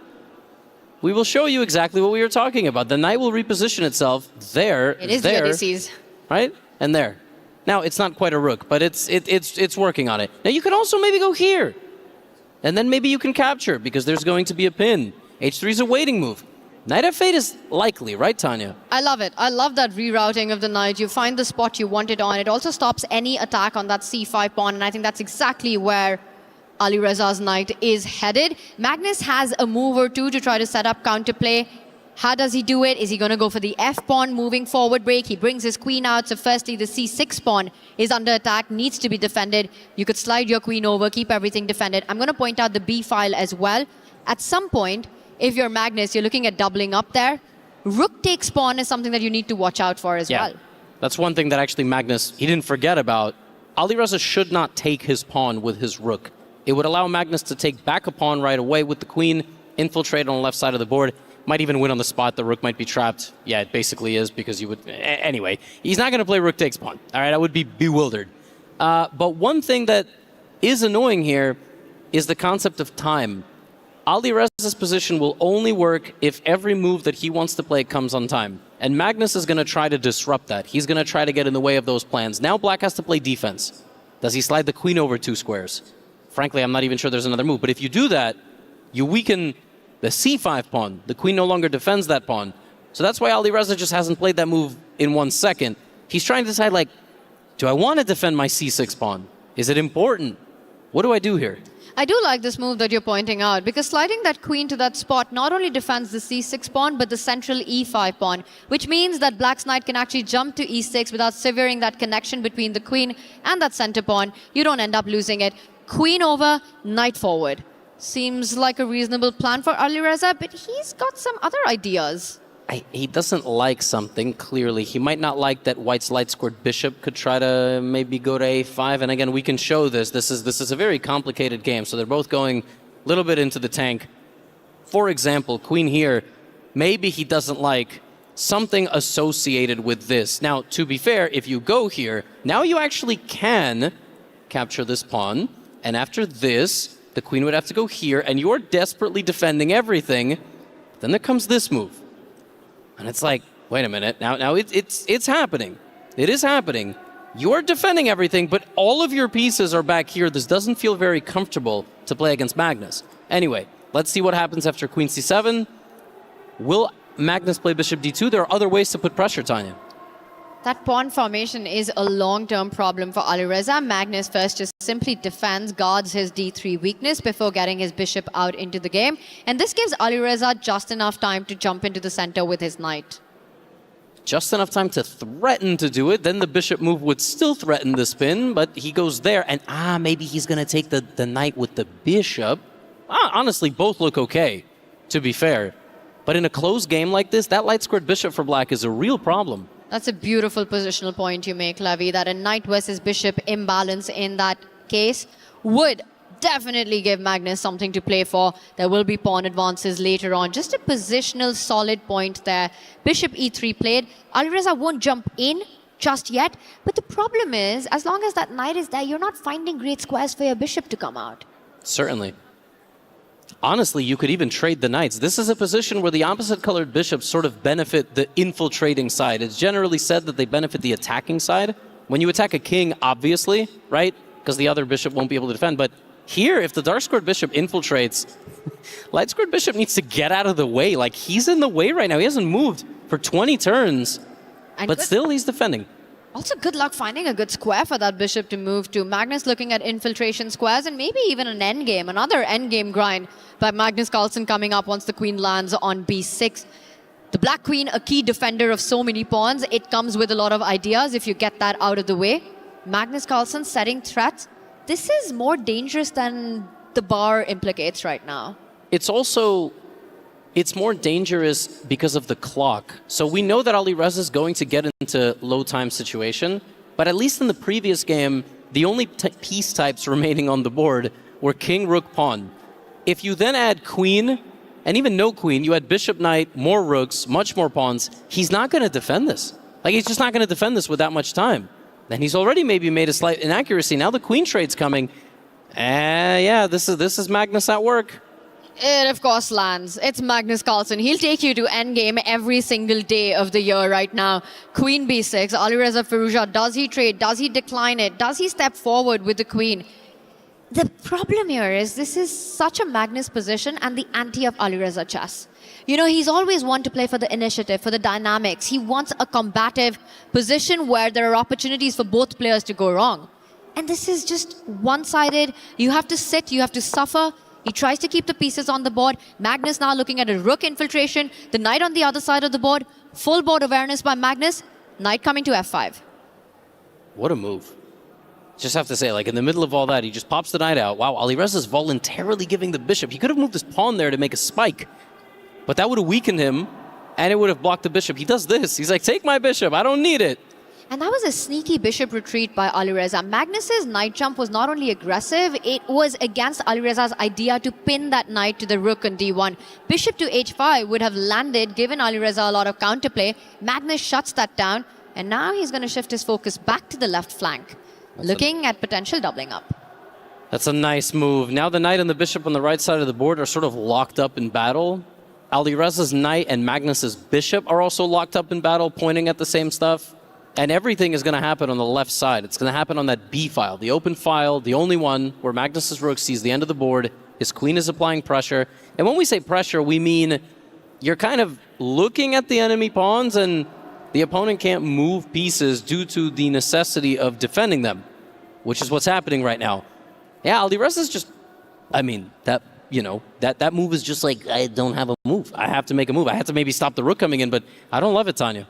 we will show you exactly what we were talking about. The knight will reposition itself there. It is the Odysseus. Right? And there. Now, it's not quite a rook, but it's working on it. Now, you could also maybe go here. And then maybe you can capture, because there's going to be a pin. h3 is a waiting move. Knight f8 is likely, right, Tanya? I love it. I love that rerouting of the knight. You find the spot you want it on. It also stops any attack on that c5 pawn, and I think that's exactly where Alireza's knight is headed. Magnus has a move or two to try to set up counterplay. How does he do it? Is he going to go for the f pawn moving forward break? He brings his queen out. So firstly, the c6 pawn is under attack, needs to be defended. You could slide your queen over, keep everything defended. I'm going to point out the b file as well. At some point, if you're Magnus, you're looking at doubling up there. Rook takes pawn is something that you need to watch out for as well. That's one thing that actually Magnus, he didn't forget about. Alireza should not take his pawn with his rook. It would allow Magnus to take back a pawn right away with the queen, infiltrate on the left side of the board. Might even win on the spot. The rook might be trapped. Yeah, it basically is because you would... Anyway, he's not going to play rook takes pawn. All right, I would be bewildered. But one thing that is annoying here is the concept of time. Alireza's position will only work if every move that he wants to play comes on time. And Magnus is going to try to disrupt that. He's going to try to get in the way of those plans. Now Black has to play defense. Does he slide the queen over 2 squares? Frankly, I'm not even sure there's another move. But if you do that, you weaken the c5 pawn. The queen no longer defends that pawn. So that's why Alireza just hasn't played that move in 1 second. He's trying to decide, like, do I want to defend my c6 pawn? Is it important? What do I do here? I do like this move that you're pointing out, because sliding that queen to that spot not only defends the c6 pawn, but the central e5 pawn, which means that Black's knight can actually jump to e6 without severing that connection between the queen and that center pawn. You don't end up losing it. Queen over, knight forward. Seems like a reasonable plan for Alireza, but he's got some other ideas. He doesn't like something, clearly. He might not like that White's light-scored bishop could try to maybe go to a5. And again, we can show this. This is a very complicated game, so they're both going a little bit into the tank. For example, queen here, maybe he doesn't like something associated with this. Now, to be fair, if you go here, now you actually can capture this pawn. And after this, the queen would have to go here, and you're desperately defending everything. Then there comes this move. And it's like, wait a minute, now it's happening. It is happening. You're defending everything, but all of your pieces are back here. This doesn't feel very comfortable to play against Magnus. Anyway, let's see what happens after queen c7. Will Magnus play bishop d2? There are other ways to put pressure, Tanya. That pawn formation is a long-term problem for Alireza. Magnus first just simply defends, guards his d3 weakness before getting his bishop out into the game. And this gives Alireza just enough time to jump into the center with his knight. Just enough time to threaten to do it. Then the bishop move would still threaten the spin, but he goes there. And maybe he's going to take the knight with the bishop. Honestly, both look okay, to be fair. But in a close game like this, that light-squared bishop for Black is a real problem. That's a beautiful positional point you make, Levy, that a knight versus bishop imbalance in that case would definitely give Magnus something to play for. There will be pawn advances later on. Just a positional solid point there. Bishop e3 played. Alireza won't jump in just yet. But the problem is, as long as that knight is there, you're not finding great squares for your bishop to come out. Certainly. Honestly, you could even trade the knights. This is a position where the opposite-colored bishops sort of benefit the infiltrating side. It's generally said that they benefit the attacking side. When you attack a king, obviously, right? Because the other bishop won't be able to defend. But here, if the dark-squared bishop infiltrates, light-squared bishop needs to get out of the way. Like, he's in the way right now. He hasn't moved for 20 turns, but still he's defending. Also, good luck finding a good square for that bishop to move to. Magnus looking at infiltration squares and maybe even an endgame, another endgame grind by Magnus Carlsen coming up once the queen lands on b6. The black queen, a key defender of so many pawns. It comes with a lot of ideas if you get that out of the way. Magnus Carlsen setting threats. This is more dangerous than the bar implicates right now. It's more dangerous because of the clock. So we know that Alireza is going to get into low time situation, but at least in the previous game, the only piece types remaining on the board were king, rook, pawn. If you then add queen, and even no queen, you add bishop, knight, more rooks, much more pawns, he's not going to defend this. Like, he's just not going to defend this with that much time. Then he's already maybe made a slight inaccuracy. Now the queen trade's coming. Yeah, this is Magnus at work. It, of course, lands. It's Magnus Carlsen. He'll take you to endgame every single day of the year right now. Queen b6, Alireza Firouzja, does he trade? Does he decline it? Does he step forward with the queen? The problem here is this is such a Magnus position and the anti of Alireza chess. You know, he's always one to play for the initiative, for the dynamics. He wants a combative position where there are opportunities for both players to go wrong. And this is just one-sided. You have to sit, you have to suffer. He tries to keep the pieces on the board. Magnus now looking at a rook infiltration. The knight on the other side of the board. Full board awareness by Magnus. Knight coming to f5. What a move. Just have to say, like, in the middle of all that, he just pops the knight out. Wow, Alireza's voluntarily giving the bishop. He could have moved his pawn there to make a spike, but that would have weakened him, and it would have blocked the bishop. He does this. He's like, take my bishop. I don't need it. And that was a sneaky bishop retreat by Alireza. Magnus's knight jump was not only aggressive, it was against Alireza's idea to pin that knight to the rook on d1. Bishop to h5 would have landed, given Alireza a lot of counterplay. Magnus shuts that down, and now he's going to shift his focus back to the left flank, looking at potential doubling up. That's a nice move. Now the knight and the bishop on the right side of the board are sort of locked up in battle. Alireza's knight and Magnus's bishop are also locked up in battle, pointing at the same stuff. And everything is going to happen on the left side. It's going to happen on that B file, the open file, the only one where Magnus's rook sees the end of the board. His queen is applying pressure. And when we say pressure, we mean you're kind of looking at the enemy pawns and the opponent can't move pieces due to the necessity of defending them, which is what's happening right now. Yeah, Alireza's just, I mean, that move is just like, I don't have a move. I have to make a move. I have to maybe stop the rook coming in, but I don't love it, Tanya.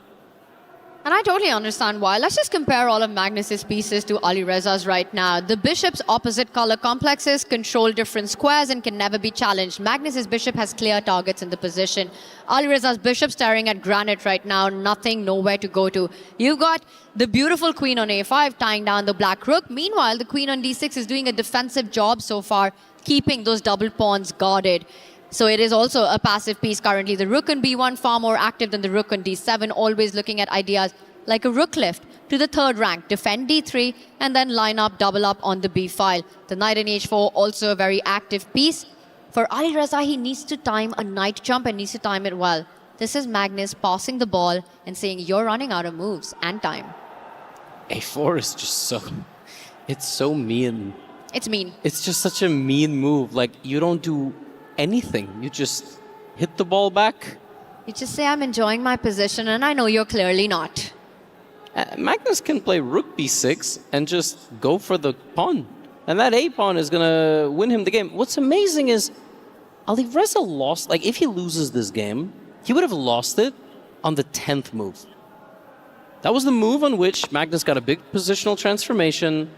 And I totally understand why. Let's just compare all of Magnus's pieces to Alireza's right now. The bishop's opposite color complexes control different squares and can never be challenged. Magnus's bishop has clear targets in the position. Alireza's bishop staring at granite right now, nothing, nowhere to go to. You've got the beautiful queen on a5 tying down the black rook. Meanwhile, the queen on d6 is doing a defensive job so far, keeping those double pawns guarded. So it is also a passive piece currently. The rook on b1 far more active than the rook on d7, always looking at ideas like a rook lift to the third rank, defend d3, and then line up, double up on the b file. The knight on h4, also a very active piece. For Alireza, he needs to time a knight jump and needs to time it well. This is Magnus passing the ball and saying, you're running out of moves and time. a4 is just so, it's so mean. It's mean. It's just such a mean move. Like, you don't do anything. You just hit the ball back. You just say, I'm enjoying my position, and I know you're clearly not. Magnus can play rook b6 and just go for the pawn. And that a pawn is going to win him the game. What's amazing is Alireza lost. Like, if he loses this game, he would have lost it on the 10th move. That was the move on which Magnus got a big positional transformation,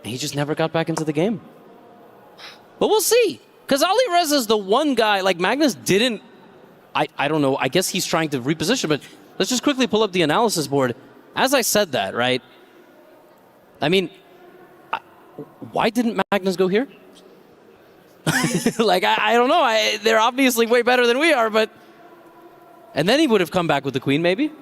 and he just never got back into the game. But we'll see. Because Alireza is the one guy, like Magnus didn't, I don't know, I guess he's trying to reposition, but let's just quickly pull up the analysis board. As I said that, right, I mean, why didn't Magnus go here? Like, I don't know, they're obviously way better than we are, but, and then he would have come back with the queen, maybe?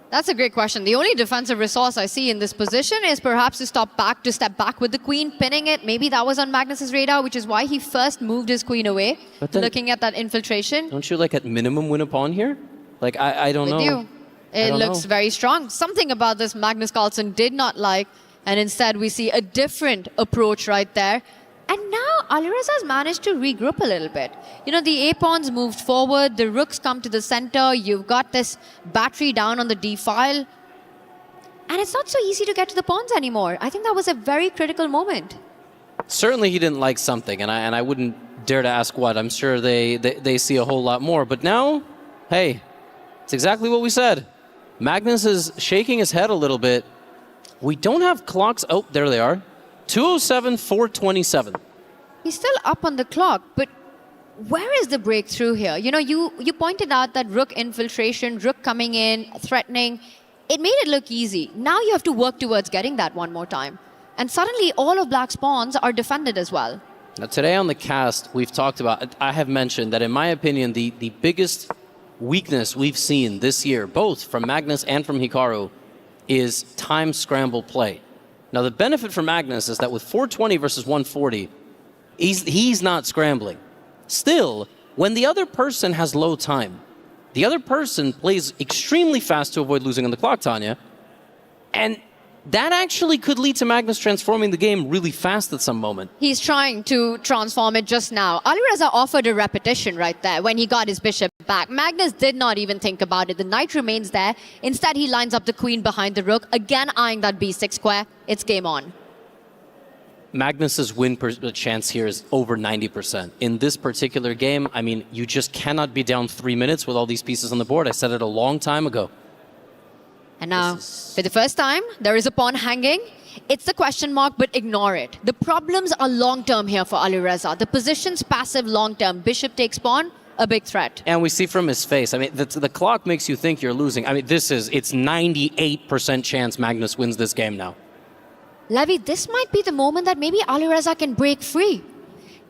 That's a great question. The only defensive resource I see in this position is perhaps to step back with the queen, pinning it. Maybe that was on Magnus's radar, which is why he first moved his queen away, looking at that infiltration. Don't you, like, at minimum win a pawn here? Like, I don't know. With you. It looks very strong. Something about this Magnus Carlsen did not like, and instead we see a different approach right there. And now Alireza has managed to regroup a little bit. You know, the a-pawns moved forward, the rooks come to the center, you've got this battery down on the d-file. And it's not so easy to get to the pawns anymore. I think that was a very critical moment. Certainly he didn't like something, and I wouldn't dare to ask what. I'm sure they see a whole lot more. But now, hey, it's exactly what we said. Magnus is shaking his head a little bit. We don't have clocks. Oh, there they are. 207, 427. He's still up on the clock, but where is the breakthrough here? You know, you pointed out that rook infiltration, rook coming in, threatening. It made it look easy. Now you have to work towards getting that one more time. And suddenly all of black's pawns are defended as well. Now today on the cast, we've talked about, I have mentioned that in my opinion, the biggest weakness we've seen this year, both from Magnus and from Hikaru, is time scramble play. Now, the benefit for Magnus is that with 420 versus 140, he's not scrambling. Still, when the other person has low time, the other person plays extremely fast to avoid losing on the clock, Tanya. And that actually could lead to Magnus transforming the game really fast at some moment. He's trying to transform it just now. Alireza offered a repetition right there when he got his bishop back. Magnus did not even think about it. The knight remains there. Instead, he lines up the queen behind the rook, again eyeing that b6 square. It's game on. Magnus's win chance here is over 90%. In this particular game, I mean, you just cannot be down 3 minutes with all these pieces on the board. I said it a long time ago. And now, for the first time, there is a pawn hanging. It's the question mark, but ignore it. The problems are long-term here for Alireza. The position's passive long-term. Bishop takes pawn, a big threat. And we see from his face, I mean, the clock makes you think you're losing. I mean, it's 98% chance Magnus wins this game now. Levy, this might be the moment that maybe Alireza can break free.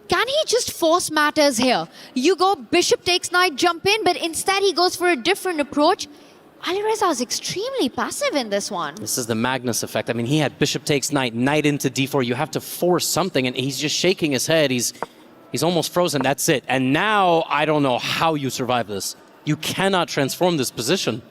Can he just force matters here? You go, bishop takes knight, jump in, but instead he goes for a different approach. Alireza is extremely passive in this one. This is the Magnus effect. I mean, he had bishop takes knight, knight into d4. You have to force something, and he's just shaking his head. He's almost frozen. That's it. And now, I don't know how you survive this. You cannot transform this position.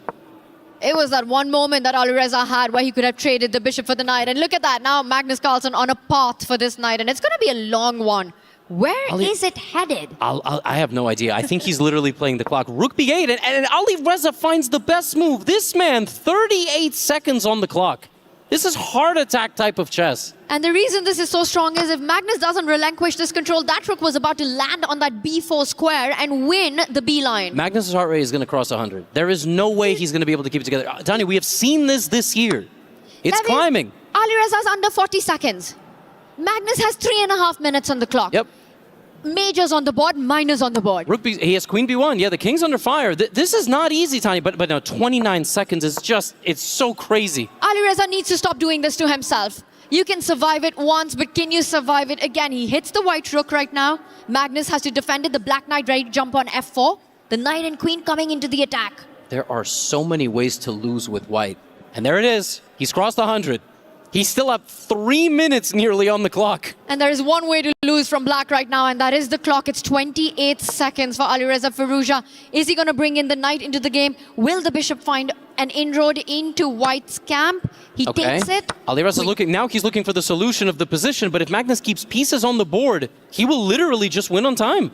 It was that one moment that Alireza had where he could have traded the bishop for the knight. And look at that. Now Magnus Carlsen on a path for this knight, and it's going to be a long one. Where is it headed? I have no idea. I think he's literally playing the clock. Rook b8, and Alireza finds the best move. This man, 38 seconds on the clock. This is heart attack type of chess. And the reason this is so strong is if Magnus doesn't relinquish this control, that rook was about to land on that b4 square and win the b line. Magnus's heart rate is going to cross 100. There is no way he's going to be able to keep it together. Tanya, we have seen this year. It's climbing. Alireza's under 40 seconds. Magnus has 3.5 minutes on the clock. Yep. Majors on the board, minors on the board. Rook B, he has queen b1. Yeah, the king's under fire. This is not easy, Tanya, but now 29 seconds is just, it's so crazy. Alireza needs to stop doing this to himself. You can survive it once, but can you survive it again? He hits the white rook right now. Magnus has to defend it. The black knight ready to jump on f4. The knight and queen coming into the attack. There are so many ways to lose with white. And there it is. He's crossed 100. He's still up 3 minutes nearly on the clock. And there is one way to lose from black right now, and that is the clock. It's 28 seconds for Alireza Firouzja. Is he going to bring in the knight into the game? Will the bishop find an inroad into white's camp? He takes it. Alireza's looking, now he's looking for the solution of the position, but if Magnus keeps pieces on the board, he will literally just win on time.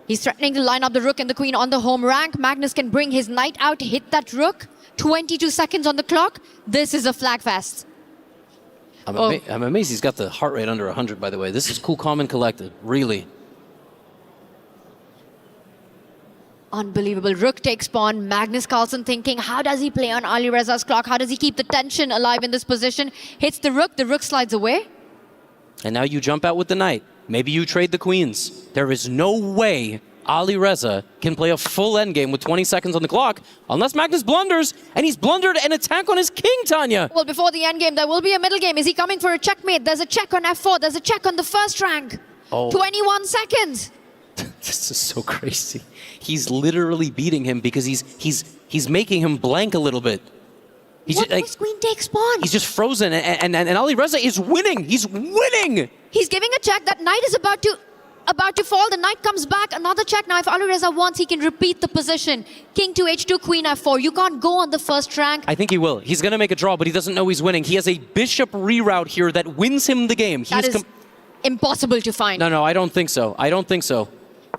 He's threatening to line up the rook and the queen on the home rank. Magnus can bring his knight out, hit that rook. 22 seconds on the clock. This is a flag fest. I'm amazed he's got the heart rate under 100, by the way. This is cool, calm, and collected. Really. Unbelievable. Rook takes pawn. Magnus Carlsen thinking, how does he play on Alireza's clock? How does he keep the tension alive in this position? Hits the rook. The rook slides away. And now you jump out with the knight. Maybe you trade the queens. There is no way Alireza can play a full endgame with 20 seconds on the clock unless Magnus blunders, and he's blundered an attack on his king, Tanya. Well, before the endgame, there will be a middle game. Is he coming for a checkmate? There's a check on f4. There's a check on the first rank. 21 seconds. This is so crazy. He's literally beating him because he's making him blank a little bit. He's what just, queen takes pawn? He's just frozen, and Alireza is winning. He's winning. He's giving a check. That knight is about to fall. The knight comes back. Another check. Now, if Alireza wants, he can repeat the position. King to h2, queen f4. You can't go on the first rank. I think he will. He's going to make a draw, but he doesn't know he's winning. He has a bishop reroute here that wins him the game. That is impossible to find. No, I don't think so. I don't think so.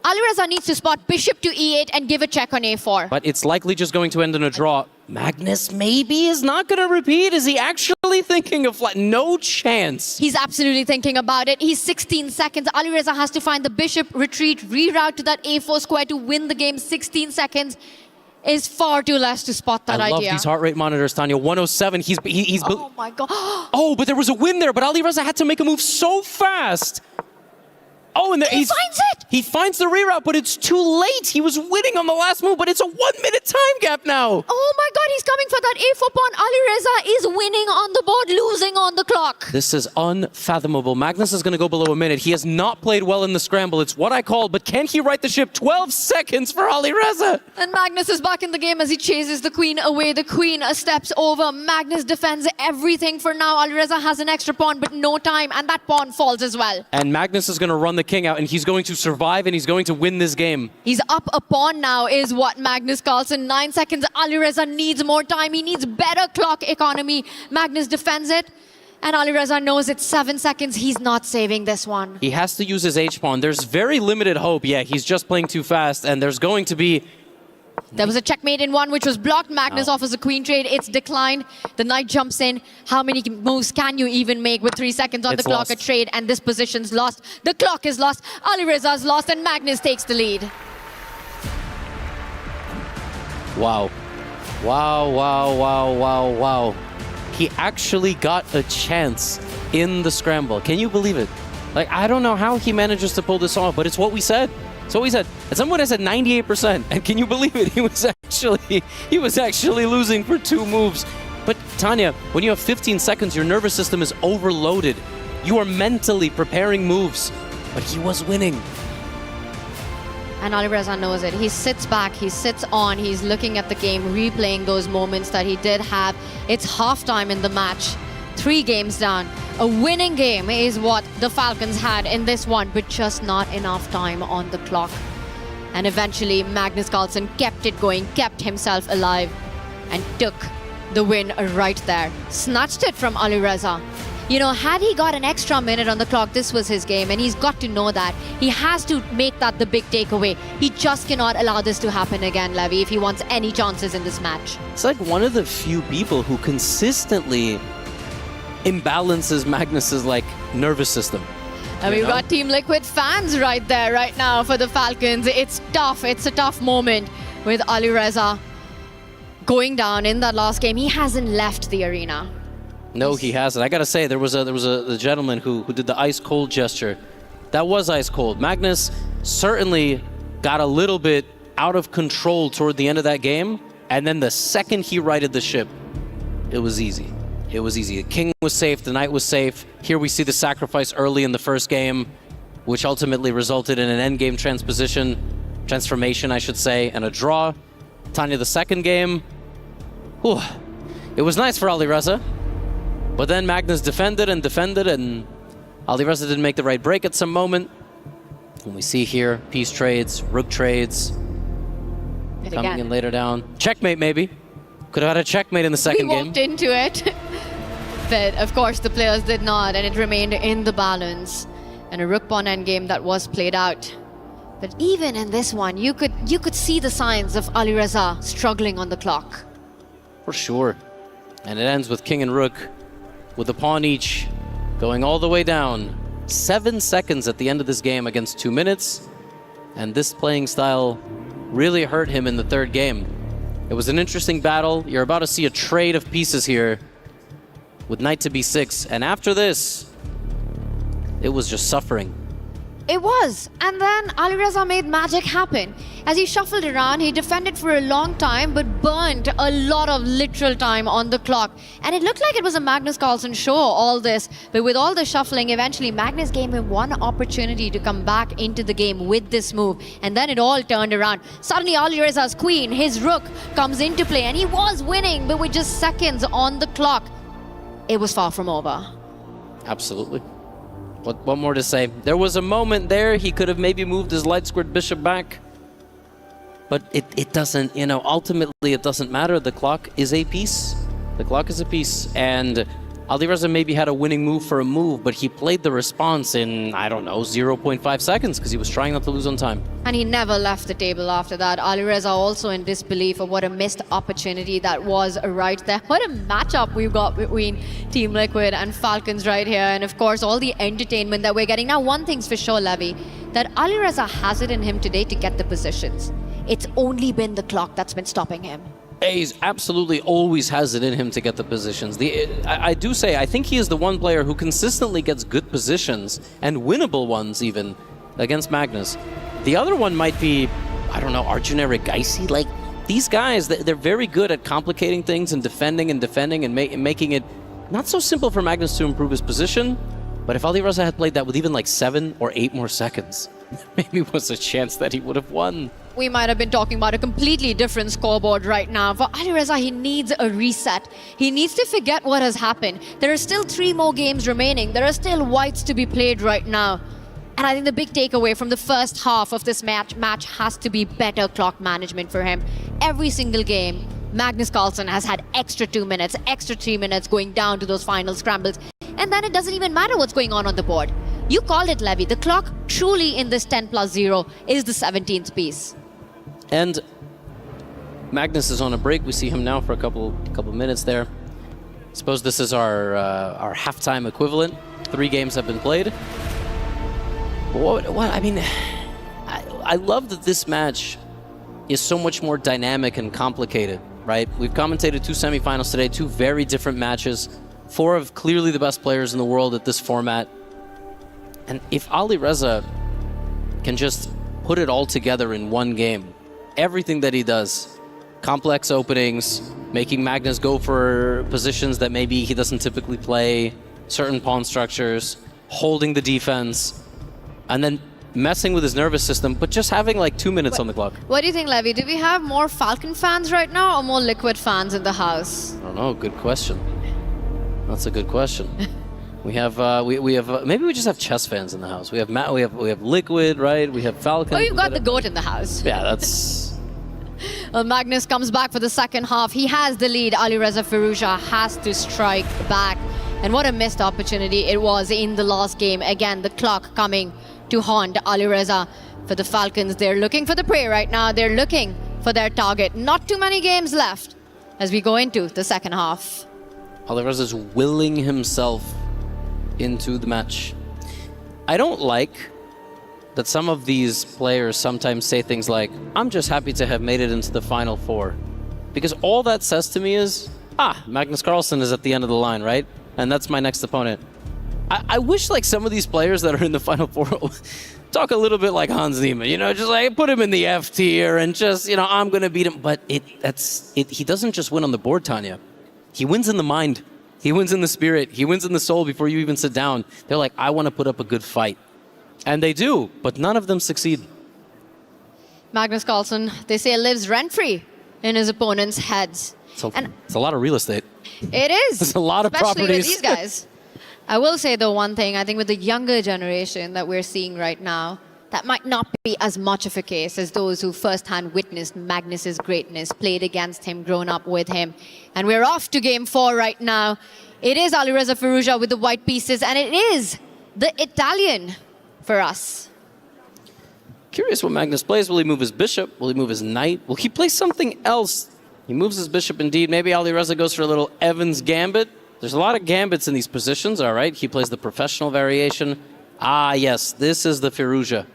Alireza needs to spot bishop to e8 and give a check on a4. But it's likely just going to end in a draw. Magnus maybe is not going to repeat. Is he actually thinking of flat? No chance. He's absolutely thinking about it. He's 16 seconds. Alireza has to find the bishop, retreat, reroute to that a4 square to win the game. 16 seconds is far too less to spot that idea. I love these heart rate monitors, Tanya. 107. He's oh my God. Oh, but there was a win there. But Alireza had to make a move so fast. Oh, and he finds it! He finds the reroute, but it's too late. He was winning on the last move, but it's a 1 minute time gap now. Oh my God, he's coming for that a4 pawn. Alireza is winning on the board, losing on the clock. This is unfathomable. Magnus is going to go below a minute. He has not played well in the scramble. It's what I called, but can he right the ship? 12 seconds for Alireza. And Magnus is back in the game as he chases the queen away. The queen steps over. Magnus defends everything for now. Alireza has an extra pawn, but no time, and that pawn falls as well. And Magnus is going to run the the king out, and he's going to survive, and he's going to win this game. He's up a pawn now is what Magnus Carlsen. 9 seconds. Alireza needs more time. He needs better clock economy. Magnus defends it. And Alireza knows it's 7 seconds. He's not saving this one. He has to use his H-pawn. There's very limited hope. Yeah, he's just playing too fast, and there's going to be... There was a checkmate in one, which was blocked. Magnus offers a queen trade. It's declined. The knight jumps in. How many moves can you even make with 3 seconds on the clock? A trade, and this position's lost. The clock is lost. Alireza's lost, and Magnus takes the lead. Wow. Wow, wow, wow, wow, wow. He actually got a chance in the scramble. Can you believe it? Like, I don't know how he manages to pull this off, but it's what we said. It's what we said. And someone has said 98%. And can you believe it? He was actually losing for 2 moves. But Tanya, when you have 15 seconds, your nervous system is overloaded. You are mentally preparing moves, but he was winning. And Alireza knows it. He sits back, he sits on, he's looking at the game, replaying those moments that he did have. It's halftime in the match. 3 games down. A winning game is what the Falcons had in this one, but just not enough time on the clock. And eventually, Magnus Carlsen kept it going, kept himself alive, and took the win right there. Snatched it from Alireza. You know, had he got an extra minute on the clock, this was his game, and he's got to know that. He has to make that the big takeaway. He just cannot allow this to happen again, Levy, if he wants any chances in this match. It's like one of the few people who consistently imbalances Magnus's like nervous system. And we've got Team Liquid fans right there right now for the Falcons. It's tough. It's a tough moment with Alireza going down in that last game. He hasn't left the arena. No, he hasn't. I gotta say, there was a gentleman who did the ice cold gesture. That was ice cold. Magnus certainly got a little bit out of control toward the end of that game, and then the second he righted the ship, it was easy. It was easy. The king was safe, the knight was safe. Here we see the sacrifice early in the first game, which ultimately resulted in an endgame transformation, I should say, and a draw. Tanya, the second game, whew, it was nice for Alireza, but then Magnus defended, and Alireza didn't make the right break at some moment. And we see here, piece trades, rook trades, coming in later down. Checkmate, maybe. Could have had a checkmate in the second game. We walked into it. But of course the players did not, and it remained in the balance. And a rook pawn endgame that was played out. But even in this one, you could see the signs of Alireza struggling on the clock. For sure. And it ends with king and rook, with the pawn each going all the way down. 7 seconds at the end of this game against 2 minutes. And this playing style really hurt him in the third game. It was an interesting battle. You're about to see a trade of pieces here with knight to b6. And after this, it was just suffering. It was. And then Alireza made magic happen. As he shuffled around, he defended for a long time, but burned a lot of literal time on the clock. And it looked like it was a Magnus Carlsen show, all this. But with all the shuffling, eventually Magnus gave him one opportunity to come back into the game with this move. And then it all turned around. Suddenly Alireza's queen, his rook, comes into play. And he was winning, but with just seconds on the clock, it was far from over. Absolutely. What more to say? There was a moment there he could have maybe moved his light squared bishop back. But it doesn't, you know, ultimately it doesn't matter. The clock is a piece. The clock is a piece. And Alireza maybe had a winning move for a move, but he played the response in, I don't know, 0.5 seconds because he was trying not to lose on time. And he never left the table after that. Alireza also in disbelief of what a missed opportunity that was right there. What a matchup we've got between Team Liquid and Falcons right here. And of course, all the entertainment that we're getting. Now, one thing's for sure, Levy, that Alireza has it in him today to get the positions. It's only been the clock that's been stopping him. He's absolutely always has it in him to get the positions. I do say, I think he is the one player who consistently gets good positions, and winnable ones even, against Magnus. The other one might be, I don't know, Arjun Erigaisi. Like, these guys, they're very good at complicating things and defending and making it not so simple for Magnus to improve his position. But if Alireza had played that with even like 7 or 8 more seconds, maybe was a chance that he would have won. We might have been talking about a completely different scoreboard right now. For Alireza, he needs a reset. He needs to forget what has happened. There are still 3 more games remaining. There are still whites to be played right now. And I think the big takeaway from the first half of this match has to be better clock management for him. Every single game, Magnus Carlsen has had extra 2 minutes, extra 3 minutes going down to those final scrambles. And then it doesn't even matter what's going on the board. You called it, Levy. The clock truly in this 10+0 is the 17th piece. And Magnus is on a break. We see him now for a couple minutes there. I suppose this is our halftime equivalent. 3 games have been played. What I mean, I love that this match is so much more dynamic and complicated, right? We've commentated 2 semifinals today, 2 very different matches. 4 of clearly the best players in the world at this format. And if Alireza can just put it all together in one game, everything that he does, complex openings, making Magnus go for positions that maybe he doesn't typically play, certain pawn structures, holding the defense, and then messing with his nervous system, but just having like 2 minutes on the clock. What do you think, Levy? Do we have more Falcon fans right now or more Liquid fans in the house? I don't know. Good question. That's a good question. We have maybe we just have chess fans in the house. We have we have Liquid, right? We have Falcon. Oh, you've got the GOAT in the house. Yeah, that's. Well, Magnus comes back for the second half. He has the lead. Alireza Firouzja has to strike back. And what a missed opportunity it was in the last game. Again, the clock coming to haunt Alireza. For the Falcons, they're looking for the prey right now. They're looking for their target. Not too many games left as we go into the second half. Alireza is willing himself into the match. I don't like that some of these players sometimes say things like, I'm just happy to have made it into the Final Four. Because all that says to me is, Magnus Carlsen is at the end of the line, right? And that's my next opponent. I wish like some of these players that are in the Final Four talk a little bit like Hans Niemann, you know, just like put him in the F tier and just, you know, I'm going to beat him. But he doesn't just win on the board, Tanya. He wins in the mind. He wins in the spirit. He wins in the soul before you even sit down. They're like, I want to put up a good fight. And they do, but none of them succeed. Magnus Carlsen, they say, lives rent-free in his opponent's heads. It's a lot of real estate. It is. It's a lot of especially properties. With these guys. I will say, though, one thing. I think with the younger generation that we're seeing right now, that might not be as much of a case as those who firsthand witnessed Magnus's greatness, played against him, grown up with him. And we're off to game 4 right now. It is Alireza Firouzja with the white pieces, and it is the Italian for us. Curious what Magnus plays. Will he move his bishop? Will he move his knight? Will he play something else? He moves his bishop indeed. Maybe Alireza goes for a little Evans gambit. There's a lot of gambits in these positions, all right? He plays the professional variation. Yes, this is the Firouzja.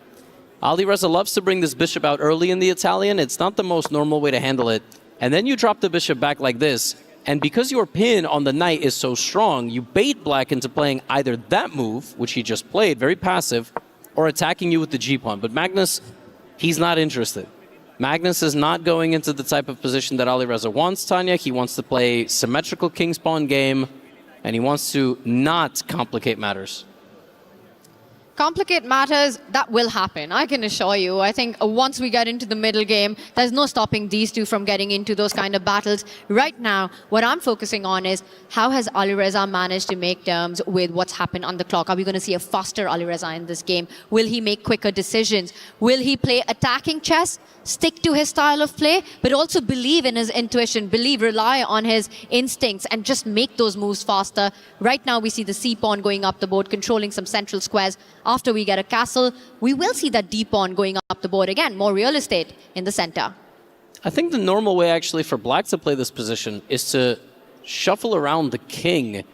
Alireza loves to bring this bishop out early in the Italian. It's not the most normal way to handle it. And then you drop the bishop back like this. And because your pin on the knight is so strong, you bait black into playing either that move, which he just played, very passive, or attacking you with the g-pawn. But Magnus, he's not interested. Magnus is not going into the type of position that Alireza wants, Tanya. He wants to play symmetrical king's pawn game, and he wants to not complicate matters. Complicate matters, that will happen, I can assure you. I think once we get into the middle game, there's no stopping these two from getting into those kind of battles. Right now, what I'm focusing on is how has Alireza managed to make terms with what's happened on the clock? Are we going to see a faster Alireza in this game? Will he make quicker decisions? Will he play attacking chess, stick to his style of play, but also believe in his intuition, rely on his instincts, and just make those moves faster? Right now, we see the c-pawn going up the board, controlling some central squares. After we get a castle, we will see that d-pawn going up the board again, more real estate in the center. I think the normal way actually for black to play this position is to shuffle around the king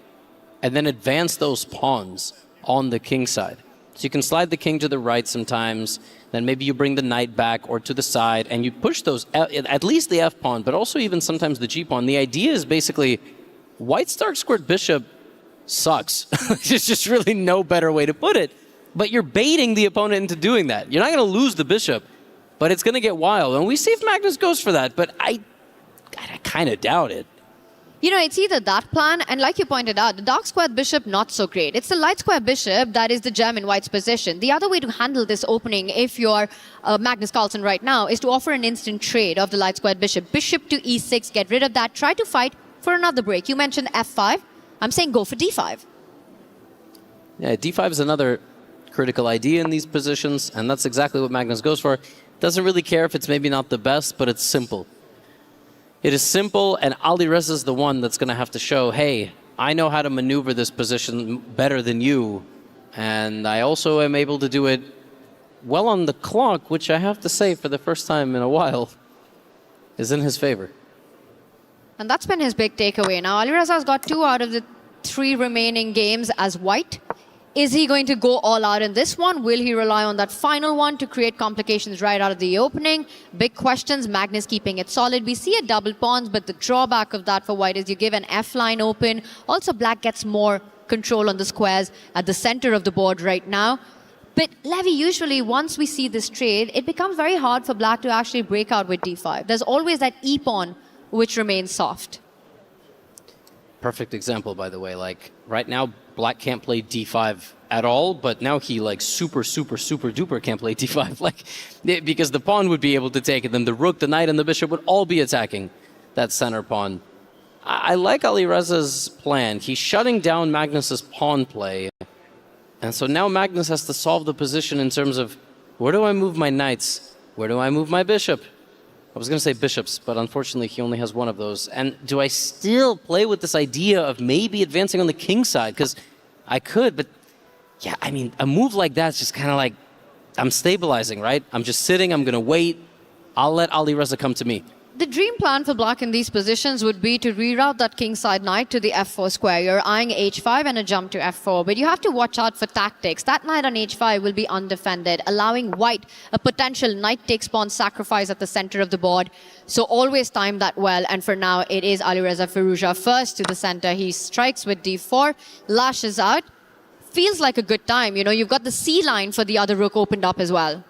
and then advance those pawns on the king side. So you can slide the king to the right sometimes, then maybe you bring the knight back or to the side and you push those, at least the f-pawn, but also even sometimes the g-pawn. The idea is basically white's dark squared bishop sucks. There's just really no better way to put it. But you're baiting the opponent into doing that. You're not going to lose the bishop, but it's going to get wild. And we see if Magnus goes for that, but I kind of doubt it. You know, it's either that plan, and like you pointed out, the dark squared bishop, not so great. It's the light square bishop that is the gem in white's position. The other way to handle this opening, if you're Magnus Carlsen right now, is to offer an instant trade of the light squared bishop. Bishop to e6, get rid of that, try to fight for another break. You mentioned f5. I'm saying go for d5. Yeah, d5 is another critical idea in these positions, and that's exactly what Magnus goes for. Doesn't really care if it's maybe not the best, but it's simple. It is simple, and Alireza is the one that's going to have to show, hey, I know how to maneuver this position better than you, and I also am able to do it well on the clock, which I have to say, for the first time in a while, is in his favor. And that's been his big takeaway. Now, Alireza's got 2 out of the 3 remaining games as white. Is he going to go all out in this one? Will he rely on that final one to create complications right out of the opening? Big questions. Magnus keeping it solid. We see a double pawns, but the drawback of that for white is you give an F line open. Also, black gets more control on the squares at the center of the board right now. But Levy, usually once we see this trade, it becomes very hard for black to actually break out with d5. There's always that e-pawn which remains soft. Perfect example, by the way. Like, right now, black can't play d5 at all, but now he, like, super duper can't play d5. Like, because the pawn would be able to take it, then the rook, the knight, and the bishop would all be attacking that center pawn. I like Alireza's plan. He's shutting down Magnus's pawn play. And so now Magnus has to solve the position in terms of, where do I move my knights? Where do I move my bishop? I was going to say bishops, but unfortunately he only has one of those. And do I still play with this idea of maybe advancing on the king side? Because I could, but yeah, I mean, a move like that's just kind of like, I'm stabilizing, right? I'm just sitting, I'm going to wait. I'll let Alireza come to me. The dream plan for black in these positions would be to reroute that kingside knight to the f4 square. You're eyeing h5 and a jump to f4, but you have to watch out for tactics. That knight on h5 will be undefended, allowing white a potential knight takes pawn sacrifice at the center of the board. So always time that well, and for now it is Alireza Firouzja first to the center. He strikes with d4, lashes out. Feels like a good time. You know, you've got the c line for the other rook opened up as well.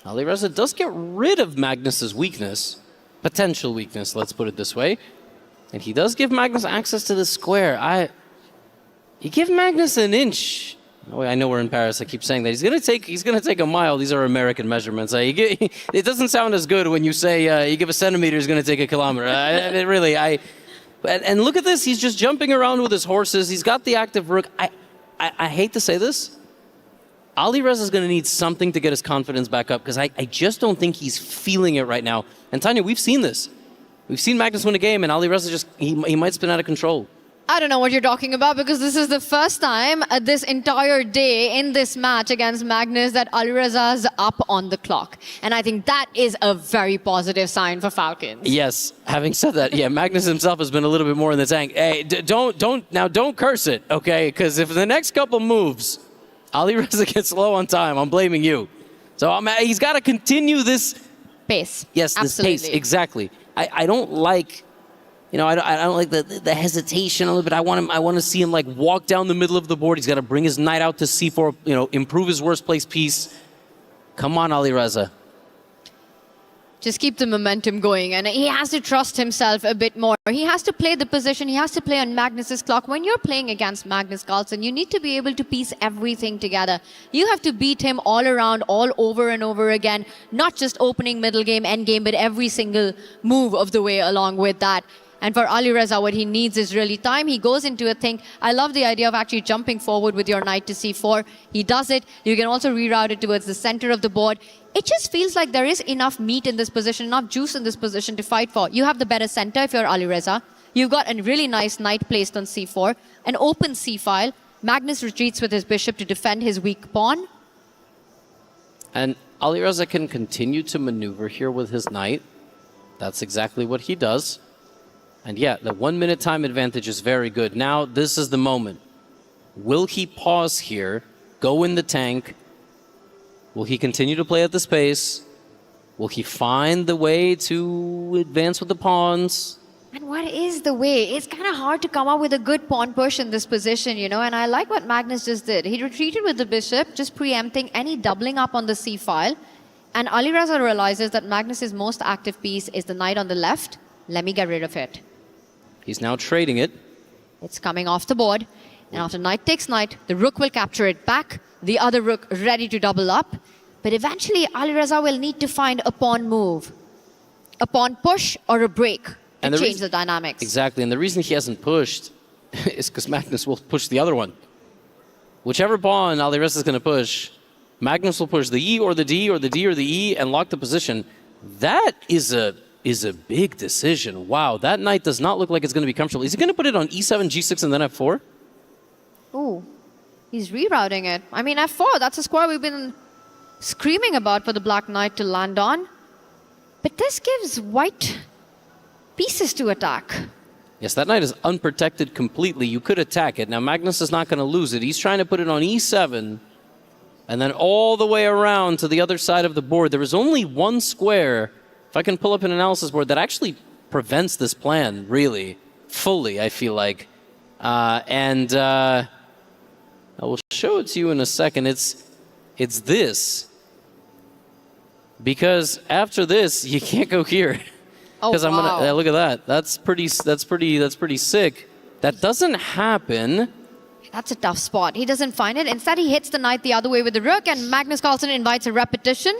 Alireza does get rid of Magnus's weakness. Potential weakness, let's put it this way. And he does give Magnus access to the square. You give Magnus an inch. Oh, I know we're in Paris, I keep saying that. He's gonna take a mile. These are American measurements. It doesn't sound as good when you say you give a centimeter, he's gonna take a kilometer. And look at this, he's just jumping around with his horses. He's got the active rook. I hate to say this. Alireza is going to need something to get his confidence back up, because I just don't think he's feeling it right now. And Tanya, we've seen this. We've seen Magnus win a game, and Alireza just, he might spin out of control. I don't know what you're talking about, because this is the first time this entire day in this match against Magnus that Alireza's up on the clock. And I think that is a very positive sign for Falcons. Yes. Having said that, yeah, Magnus himself has been a little bit more in the tank. Hey, don't curse it, okay? Because if the next couple moves, Alireza gets low on time, I'm blaming you. So he's got to continue this pace. Yes, absolutely. This pace, exactly. I don't like, you know, I don't like the hesitation a little bit. I want to see him like walk down the middle of the board. He's got to bring his knight out to c4, you know, improve his worst place piece. Come on, Alireza. Just keep the momentum going, and he has to trust himself a bit more. He has to play the position, he has to play on Magnus's clock. When you're playing against Magnus Carlsen, you need to be able to piece everything together. You have to beat him all around, all over and over again, not just opening, middle game, end game, but every single move of the way along with that. And for Alireza, what he needs is really time. He goes into a thing. I love the idea of actually jumping forward with your knight to c4. He does it. You can also reroute it towards the center of the board. It just feels like there is enough meat in this position, enough juice in this position to fight for. You have the better center if you're Alireza. You've got a really nice knight placed on c4, an open c-file. Magnus retreats with his bishop to defend his weak pawn. And Alireza can continue to maneuver here with his knight. That's exactly what he does. And yeah, the 1 minute time advantage is very good. Now, this is the moment. Will he pause here, go in the tank? Will he continue to play at this pace? Will he find the way to advance with the pawns? And what is the way? It's kind of hard to come up with a good pawn push in this position, you know, and I like what Magnus just did. He retreated with the bishop, just preempting any doubling up on the c-file. And Alireza realizes that Magnus's most active piece is the knight on the left. Let me get rid of it. He's now trading it. It's coming off the board. And after knight takes knight, the rook will capture it back. The other rook ready to double up. But eventually, Alireza will need to find a pawn move. A pawn push or a break to change the dynamics. Exactly. And the reason he hasn't pushed is because Magnus will push the other one. whichever pawn Alireza is going to push, Magnus will push the E or the D or the D or the E and lock the position. That is a big decision. Wow, that knight does not look like it's going to be comfortable. Is he going to put it on E7, G6, and then F4? Ooh, he's rerouting it. I mean, F4, that's a square we've been screaming about for the black knight to land on. But this gives white pieces to attack. Yes, that knight is unprotected completely. You could attack it. Now, Magnus is not going to lose it. He's trying to put it on E7 and then all the way around to the other side of the board. There is only one square, if I can pull up an analysis board, that actually prevents this plan, really, fully, I feel like. I will show it to you in a second. It's this. Because after this, you can't go here. Oh, Because wow. look at that. That's pretty sick. That doesn't happen. That's a tough spot. He doesn't find it. Instead, he hits the knight the other way with the rook, and Magnus Carlsen invites a repetition.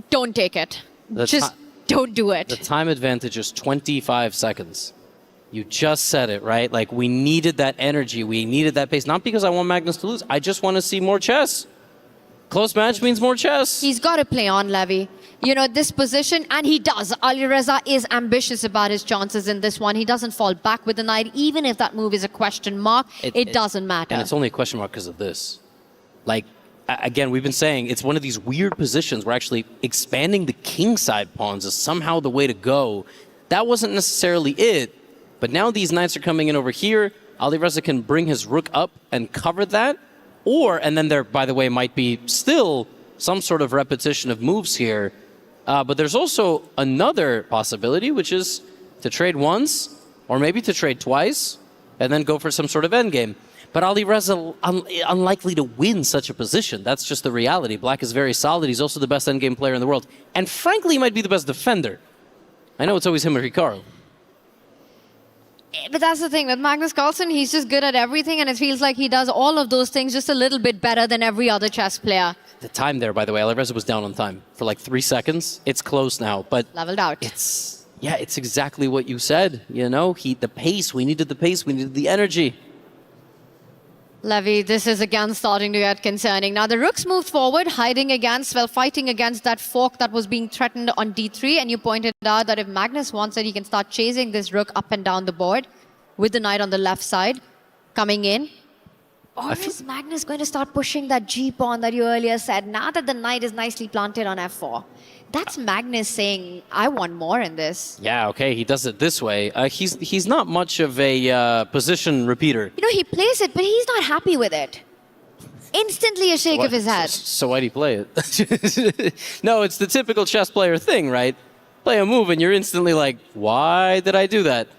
Don't take it. Just don't do it. The time advantage is 25 seconds. You just said it, right? Like, we needed that energy. We needed that pace. Not because I want Magnus to lose. I just want to see more chess. Close match means more chess. He's got to play on, Levy. You know, this position, and he does. Alireza is ambitious about his chances in this one. He doesn't fall back with the knight, even if that move is a question mark. It doesn't matter. And it's only a question mark because of this. Like, again, we've been saying it's one of these weird positions where actually expanding the kingside pawns is somehow the way to go. That wasn't necessarily it, but now these knights are coming in over here. Alireza can bring his rook up and cover that. And then there, by the way, might be still some sort of repetition of moves here. But there's also another possibility, which is to trade once, or maybe to trade twice, and then go for some sort of endgame. But Alireza unlikely to win such a position. That's just the reality. Black is very solid. He's also the best endgame player in the world. And frankly, he might be the best defender. I know it's always him or Ricardo. But that's the thing. With Magnus Carlsen, he's just good at everything, and it feels like he does all of those things just a little bit better than every other chess player. The time there, by the way, Alireza was down on time for like 3 seconds. It's close now, but Leveled out. it's exactly what you said. You know, the pace. We needed the pace. We needed the energy. Levy, this is again starting to get concerning. Now, the rooks moved forward, fighting against that fork that was being threatened on d3. And you pointed out that if Magnus wants it, he can start chasing this rook up and down the board with the knight on the left side coming in. Or is Magnus going to start pushing that g-pawn that you earlier said, now that the knight is nicely planted on f4? That's Magnus saying, I want more in this. Yeah, okay, he does it this way. He's not much of a position repeater. You know, he plays it, but he's not happy with it. Instantly a shake of his head. So why'd he play it? No, it's the typical chess player thing, right? Play a move and you're instantly like, why did I do that?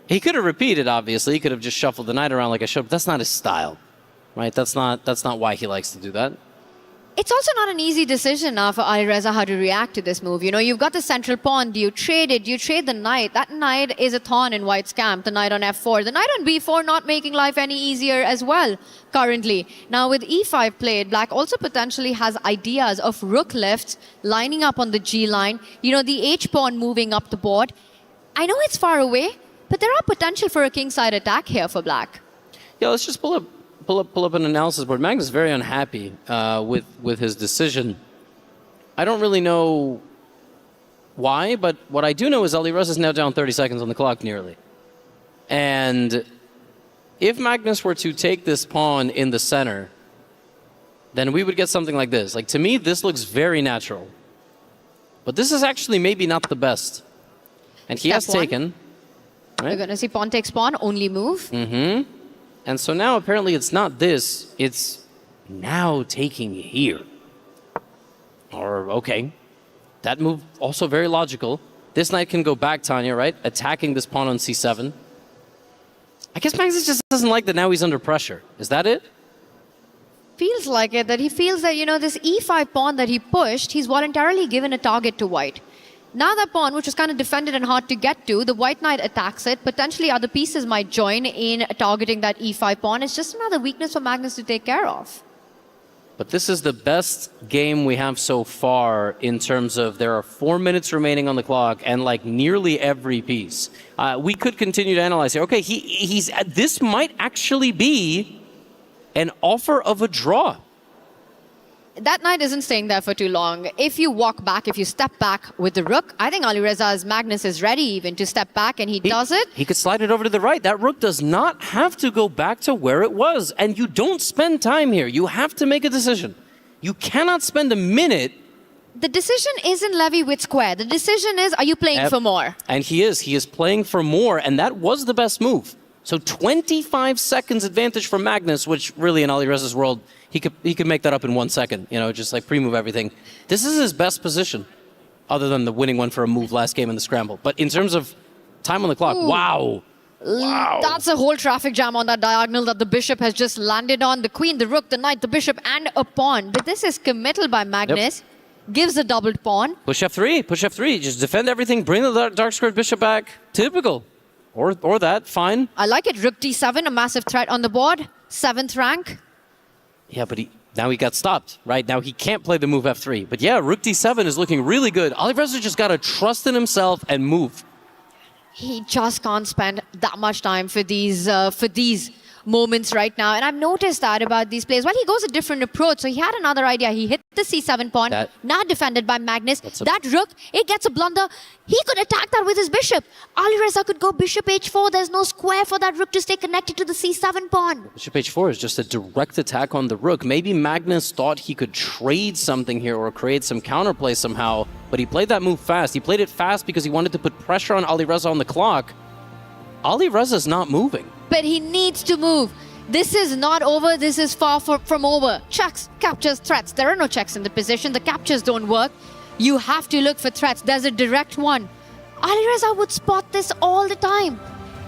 He could have repeated, obviously. He could have just shuffled the knight around like I showed, but that's not his style, right? That's not why he likes to do that. It's also not an easy decision now for Alireza how to react to this move. You know, you've got the central pawn. Do you trade it? Do you trade the knight? That knight is a thorn in white's camp, the knight on f4. The knight on b4 not making life any easier as well currently. Now with e5 played, black also potentially has ideas of rook lifts lining up on the g line. You know, the h-pawn moving up the board. I know it's far away, but there are potential for a kingside attack here for black. Yeah, let's just pull up an analysis board. Magnus is very unhappy with his decision. I don't really know why, but what I do know is Alireza is now down 30 seconds on the clock nearly. And if Magnus were to take this pawn in the center, then we would get something like this. Like, to me, this looks very natural. But this is actually maybe not the best. And he has taken. Right? We're going to see pawn takes pawn, only move. Mm-hmm. And so now apparently it's not this, it's now taking here. Or, okay. That move also very logical. This knight can go back, Tanya, right? Attacking this pawn on c7. I guess Magnus just doesn't like that now he's under pressure. Is that it? Feels like it, that he feels that, you know, this e5 pawn that he pushed, he's voluntarily given a target to white. Now that pawn, which was kind of defended and hard to get to, the white knight attacks it. Potentially other pieces might join in targeting that e5 pawn. It's just another weakness for Magnus to take care of. But this is the best game we have so far in terms of there are 4 minutes remaining on the clock and like nearly every piece. We could continue to analyze here. Okay, this might actually be an offer of a draw. That knight isn't staying there for too long. If you walk back, if you step back with the rook, I think Alireza's Magnus is ready even to step back, and he does it. He could slide it over to the right. That rook does not have to go back to where it was. And you don't spend time here. You have to make a decision. You cannot spend a minute. The decision isn't Levy with square. The decision is, are you playing for more? And he is. He is playing for more, and that was the best move. So 25 seconds advantage for Magnus, which really in Alireza's world, he could make that up in 1 second, you know, just like pre-move everything. This is his best position, other than the winning one for a move last game in the scramble. But in terms of time on the clock, wow. That's a whole traffic jam on that diagonal that the bishop has just landed on. The queen, the rook, the knight, the bishop, and a pawn. But this is committal by Magnus. Yep. Gives a doubled pawn. Push F3, push F3. Just defend everything, bring the dark squared bishop back. Typical. Or that, fine. I like it. Rook D7, a massive threat on the board. 7th rank. Yeah, but now he got stopped, right? Now he can't play the move F3. But yeah, Rook D7 is looking really good. Alireza just got to trust in himself and move. He just can't spend that much time for these moments right now. And I've noticed that about these players. Well, he goes a different approach. So he had another idea. He hit the C7 pawn, now defended by Magnus. That rook, it gets a blunder. He could attack that with his bishop. Alireza could go bishop H4. There's no square for that rook to stay connected to the C7 pawn. Bishop H4 is just a direct attack on the rook. Maybe Magnus thought he could trade something here or create some counterplay somehow, but he played that move fast. He played it fast because he wanted to put pressure on Alireza on the clock. Alireza's not moving. But he needs to move. This is not over. This is far from over. Checks, captures, threats. There are no checks in the position. The captures don't work. You have to look for threats. There's a direct one. Alireza would spot this all the time.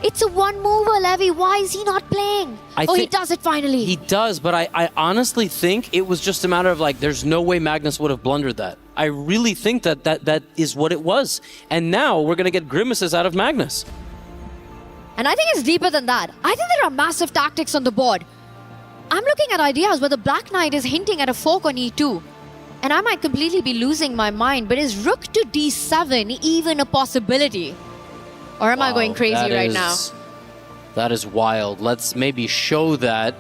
It's a one-mover, Levy. Why is he not playing? He does it finally. He does, but I honestly think it was just a matter of like, there's no way Magnus would have blundered that. I really think that is what it was. And now we're going to get grimaces out of Magnus. And I think it's deeper than that. I think there are massive tactics on the board. I'm looking at ideas where the Black Knight is hinting at a fork on E2. And I might completely be losing my mind, but is rook to D7 even a possibility? Or am I going crazy right now? That is wild. Let's maybe show that.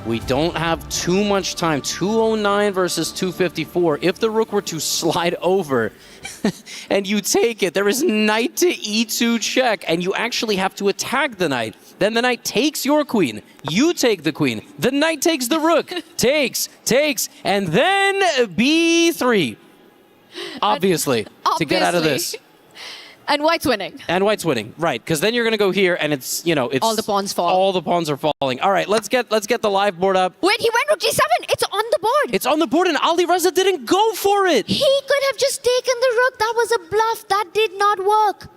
We don't have too much time. 209 versus 254. If the rook were to slide over and you take it, there is knight to E2 check, and you actually have to attack the knight. Then the knight takes your queen. You take the queen. The knight takes the rook. takes, and then B3. Obviously, to get out of this. And white's winning. And white's winning, right? Because then you're going to go here, and it's all the pawns fall. All the pawns are falling. All right, let's get the live board up. Wait, he went rook G7. It's on the board. It's on the board, and Alireza didn't go for it. He could have just taken the rook. That was a bluff. That did not work.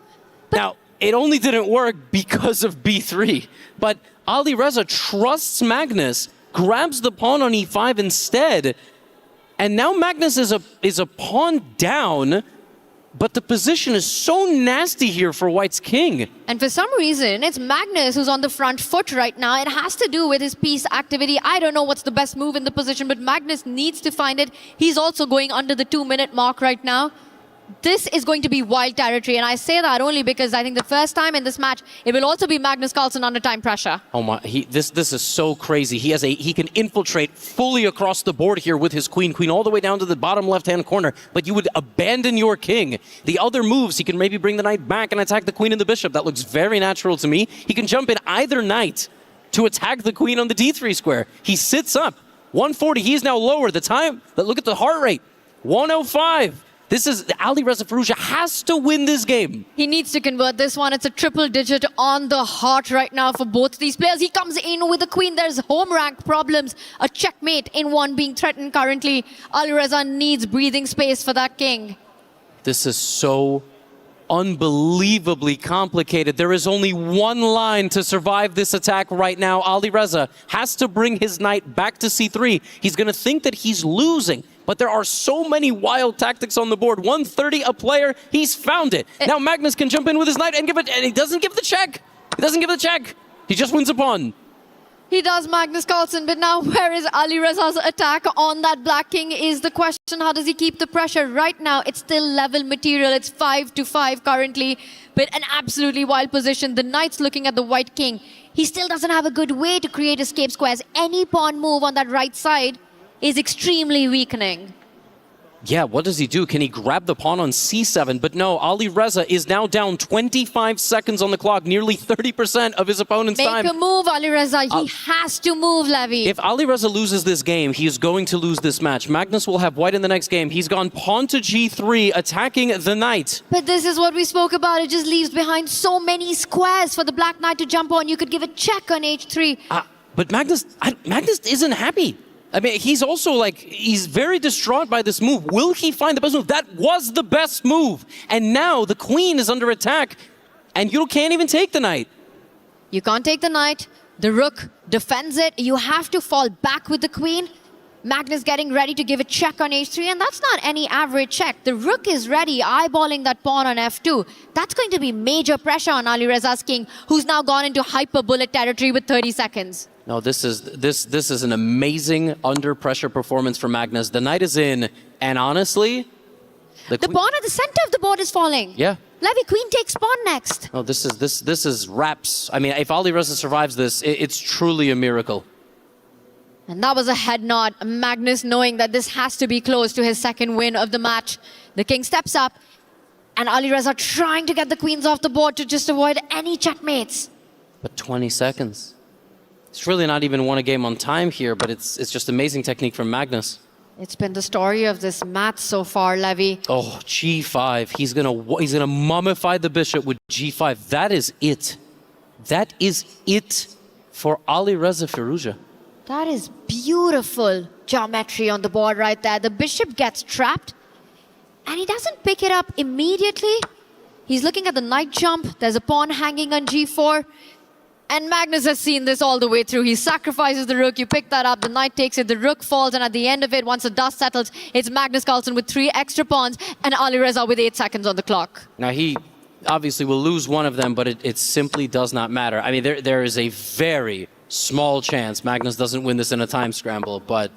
Now, it only didn't work because of B3. But Alireza trusts Magnus, grabs the pawn on E5 instead, and now Magnus is a pawn down. But the position is so nasty here for White's king. And for some reason, it's Magnus who's on the front foot right now. It has to do with his piece activity. I don't know what's the best move in the position, but Magnus needs to find it. He's also going under the 2-minute mark right now. This is going to be wild territory, and I say that only because I think the first time in this match, it will also be Magnus Carlsen under time pressure. Oh my, this is so crazy. He can infiltrate fully across the board here with his queen all the way down to the bottom left-hand corner, but you would abandon your king. The other moves, he can maybe bring the knight back and attack the queen and the bishop. That looks very natural to me. He can jump in either knight to attack the queen on the D3 square. He sits up. 140, he's now lower. The time, look at the heart rate. 105. This is Alireza Firouzja has to win this game. He needs to convert this one. It's a triple digit on the heart right now for both these players. He comes in with the queen. There's home rank problems. A checkmate in one being threatened currently. Alireza needs breathing space for that king. This is so unbelievably complicated. There is only one line to survive this attack right now. Alireza has to bring his knight back to C3. He's going to think that he's losing, but there are so many wild tactics on the board. 130 a player. He's found it. Now Magnus can jump in with his knight and give it, and he doesn't give the check. He doesn't give the check. He just wins a pawn. He does, Magnus Carlsen, but now where is Alireza's attack on that black king is the question. How does he keep the pressure? Right now, it's still level material. It's 5-5 currently, but an absolutely wild position. The knight's looking at the white king. He still doesn't have a good way to create escape squares. Any pawn move on that right side is extremely weakening. Yeah, what does he do? Can he grab the pawn on c7? But no, Alireza is now down 25 seconds on the clock, nearly 30% of his opponent's time. Make a move, Alireza. He has to move, Levy. If Alireza loses this game, he is going to lose this match. Magnus will have white in the next game. He's gone pawn to g3, attacking the knight. But this is what we spoke about. It just leaves behind so many squares for the black knight to jump on. You could give a check on h3. But Magnus isn't happy. I mean, he's also like, he's very distraught by this move. Will he find the best move? That was the best move. And now the queen is under attack, and you can't even take the knight. You can't take the knight. The rook defends it. You have to fall back with the queen. Magnus getting ready to give a check on h3, and that's not any average check. The rook is ready, eyeballing that pawn on f2. That's going to be major pressure on Alireza's king, who's now gone into hyper bullet territory with 30 seconds. No, this is an amazing under pressure performance from Magnus. The knight is in, and honestly, the pawn at the center of the board is falling. Yeah. Levy, queen takes pawn next. Oh, this is raps. I mean, if Alireza survives this, it's truly a miracle. And that was a head nod. Magnus knowing that this has to be close to his second win of the match. The king steps up, and Alireza trying to get the queens off the board to just avoid any checkmates. But 20 seconds. It's really not even won a game on time here, but it's just amazing technique from Magnus. It's been the story of this match so far, Levy. Oh, g5. He's gonna mummify the bishop with g5. That is it. That is it for Alireza Firouzja. That is beautiful geometry on the board right there. The bishop gets trapped, and he doesn't pick it up immediately. He's looking at the knight jump. There's a pawn hanging on g4. And Magnus has seen this all the way through. He sacrifices the rook, you pick that up, the knight takes it, the rook falls, and at the end of it, once the dust settles, it's Magnus Carlsen with 3 extra pawns and Alireza with 8 seconds on the clock. Now, he obviously will lose one of them, but it simply does not matter. I mean, there is a very small chance Magnus doesn't win this in a time scramble, but...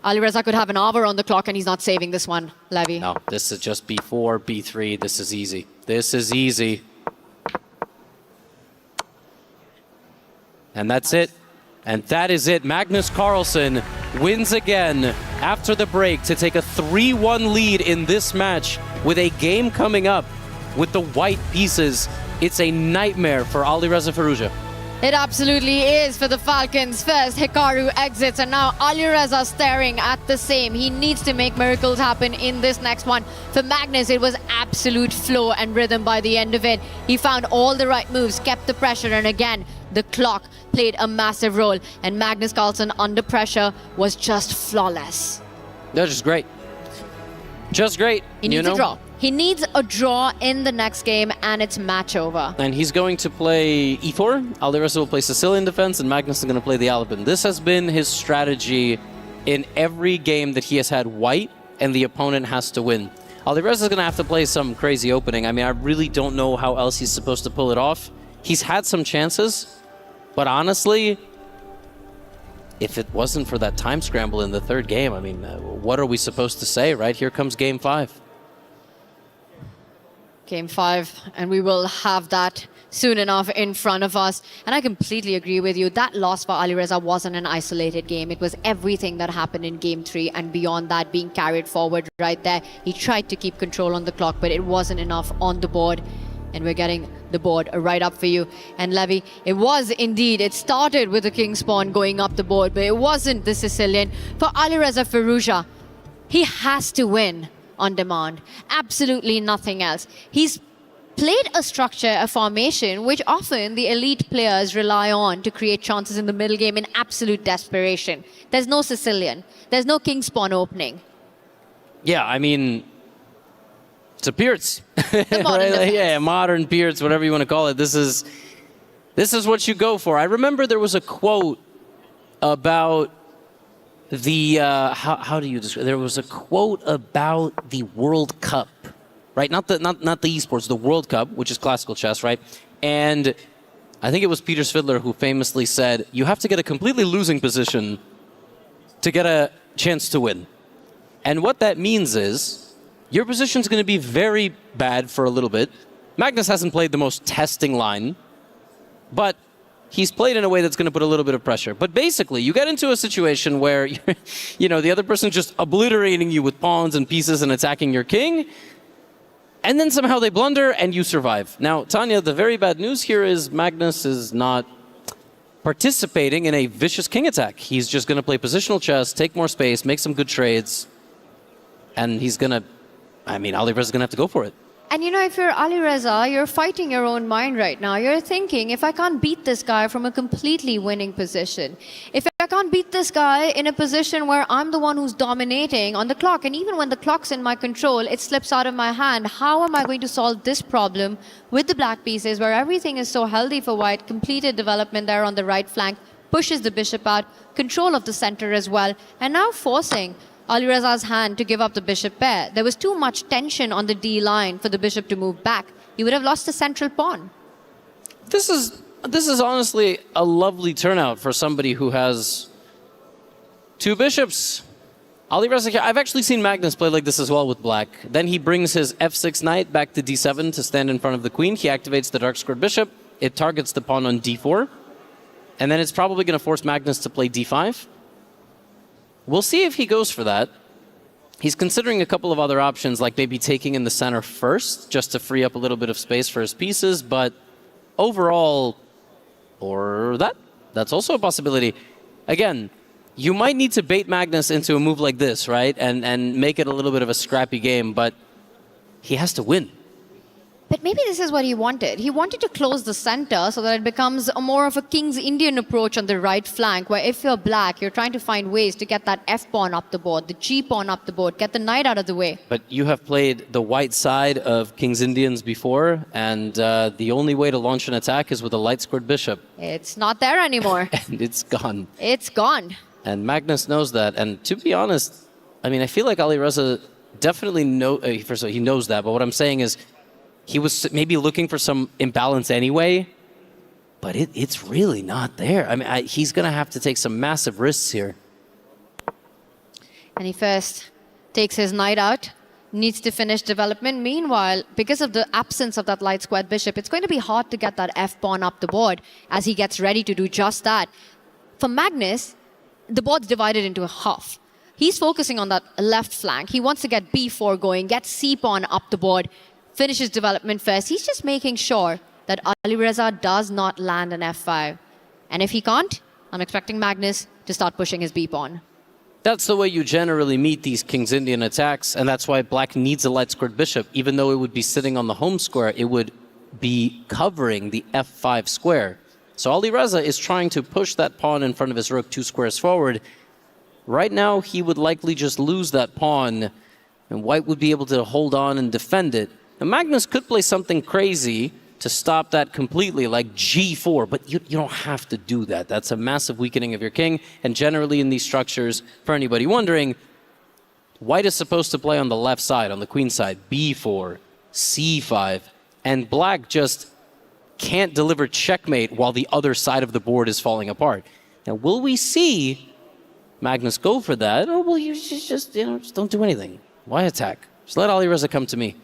Alireza could have an hour on the clock, and he's not saving this one, Levy. No, this is just b4, b3. This is easy. This is easy. And that's it. And that is it. Magnus Carlsen wins again after the break to take a 3-1 lead in this match with a game coming up with the white pieces. It's a nightmare for Alireza Firouzja. It absolutely is for the Falcons. First, Hikaru exits, and now Alireza staring at the same. He needs to make miracles happen in this next one. For Magnus, it was absolute flow and rhythm by the end of it. He found all the right moves, kept the pressure, and again, the clock played a massive role. And Magnus Carlsen, under pressure, was just flawless. They're just great. Just great. He needs a draw. He needs a draw in the next game, and it's match over. And he's going to play e4. Alireza will play Sicilian defense, and Magnus is going to play the Alban. This has been his strategy in every game that he has had white, and the opponent has to win. Alireza is going to have to play some crazy opening. I mean, I really don't know how else he's supposed to pull it off. He's had some chances, but honestly, if it wasn't for that time scramble in the third game, I mean, what are we supposed to say, right? Here comes game 5. Game 5, and we will have that soon enough in front of us. And I completely agree with you. That loss for Alireza wasn't an isolated game. It was everything that happened in game 3 and beyond that being carried forward right there. He tried to keep control on the clock, but it wasn't enough on the board. And we're getting the board right up for you. And Levy, it was indeed, it started with the king's pawn going up the board, but it wasn't the Sicilian. For Alireza Firouzja, he has to win on demand. Absolutely nothing else. He's played a structure, a formation, which often the elite players rely on to create chances in the middle game in absolute desperation. There's no Sicilian. There's no king's pawn opening. Yeah, I mean, it's a Pierce. The modern right? Yeah, modern Pierce, whatever you want to call it. This is what you go for. I remember there was a quote about the how do you describe? There was a quote about the World Cup, right? Not the esports, the World Cup, which is classical chess, right? And I think it was Peter Svidler who famously said, "You have to get a completely losing position to get a chance to win." And what that means is your position's going to be very bad for a little bit. Magnus hasn't played the most testing line, but he's played in a way that's going to put a little bit of pressure. But basically, you get into a situation where, the other person's just obliterating you with pawns and pieces and attacking your king, and then somehow they blunder and you survive. Now, Tanya, the very bad news here is Magnus is not participating in a vicious king attack. He's just going to play positional chess, take more space, make some good trades, and he's going to, Alireza's going to have to go for it. And if you're Alireza, you're fighting your own mind right now. You're thinking, if I can't beat this guy from a completely winning position, if I can't beat this guy in a position where I'm the one who's dominating on the clock, and even when the clock's in my control, it slips out of my hand, how am I going to solve this problem with the black pieces where everything is so healthy for white, completed development there on the right flank, pushes the bishop out, control of the center as well, and now forcing Alireza's hand to give up the bishop pair. There was too much tension on the D line for the bishop to move back. He would have lost the central pawn. This is honestly a lovely turnout for somebody who has two bishops. Alireza, I've actually seen Magnus play like this as well with black. Then he brings his f6 knight back to d7 to stand in front of the queen. He activates the dark squared bishop. It targets the pawn on d4. And then it's probably going to force Magnus to play d5. We'll see if he goes for that. He's considering a couple of other options, like maybe taking in the center first, just to free up a little bit of space for his pieces. But overall, or that's also a possibility. Again, you might need to bait Magnus into a move like this, right? And make it a little bit of a scrappy game, but he has to win. But maybe this is what he wanted. He wanted to close the center so that it becomes a more of a King's Indian approach on the right flank, where if you're black, you're trying to find ways to get that f-pawn up the board, the g-pawn up the board, get the knight out of the way. But you have played the white side of King's Indians before, and the only way to launch an attack is with a light squared bishop. It's not there anymore. And it's gone. It's gone. And Magnus knows that. And to be honest, I feel like Alireza definitely first of all, he knows that. But what I'm saying is, he was maybe looking for some imbalance anyway, but it's really not there. He's going to have to take some massive risks here. And he first takes his knight out, needs to finish development. Meanwhile, because of the absence of that light squared bishop, it's going to be hard to get that f-pawn up the board as he gets ready to do just that. For Magnus, the board's divided into a half. He's focusing on that left flank. He wants to get b4 going, get c-pawn up the board, finish his development first. He's just making sure that Alireza does not land an f5. And if he can't, I'm expecting Magnus to start pushing his b-pawn. That's the way you generally meet these King's Indian attacks, and that's why black needs a light squared bishop. Even though it would be sitting on the home square, it would be covering the f5 square. So Alireza is trying to push that pawn in front of his rook 2 squares forward. Right now, he would likely just lose that pawn, and white would be able to hold on and defend it. Now, Magnus could play something crazy to stop that completely, like g4, but you don't have to do that. That's a massive weakening of your king, and generally in these structures, for anybody wondering, white is supposed to play on the left side, on the queen side, b4, c5, and black just can't deliver checkmate while the other side of the board is falling apart. Now, will we see Magnus go for that? Or will you just don't do anything? Why attack? Just let Alireza come to me.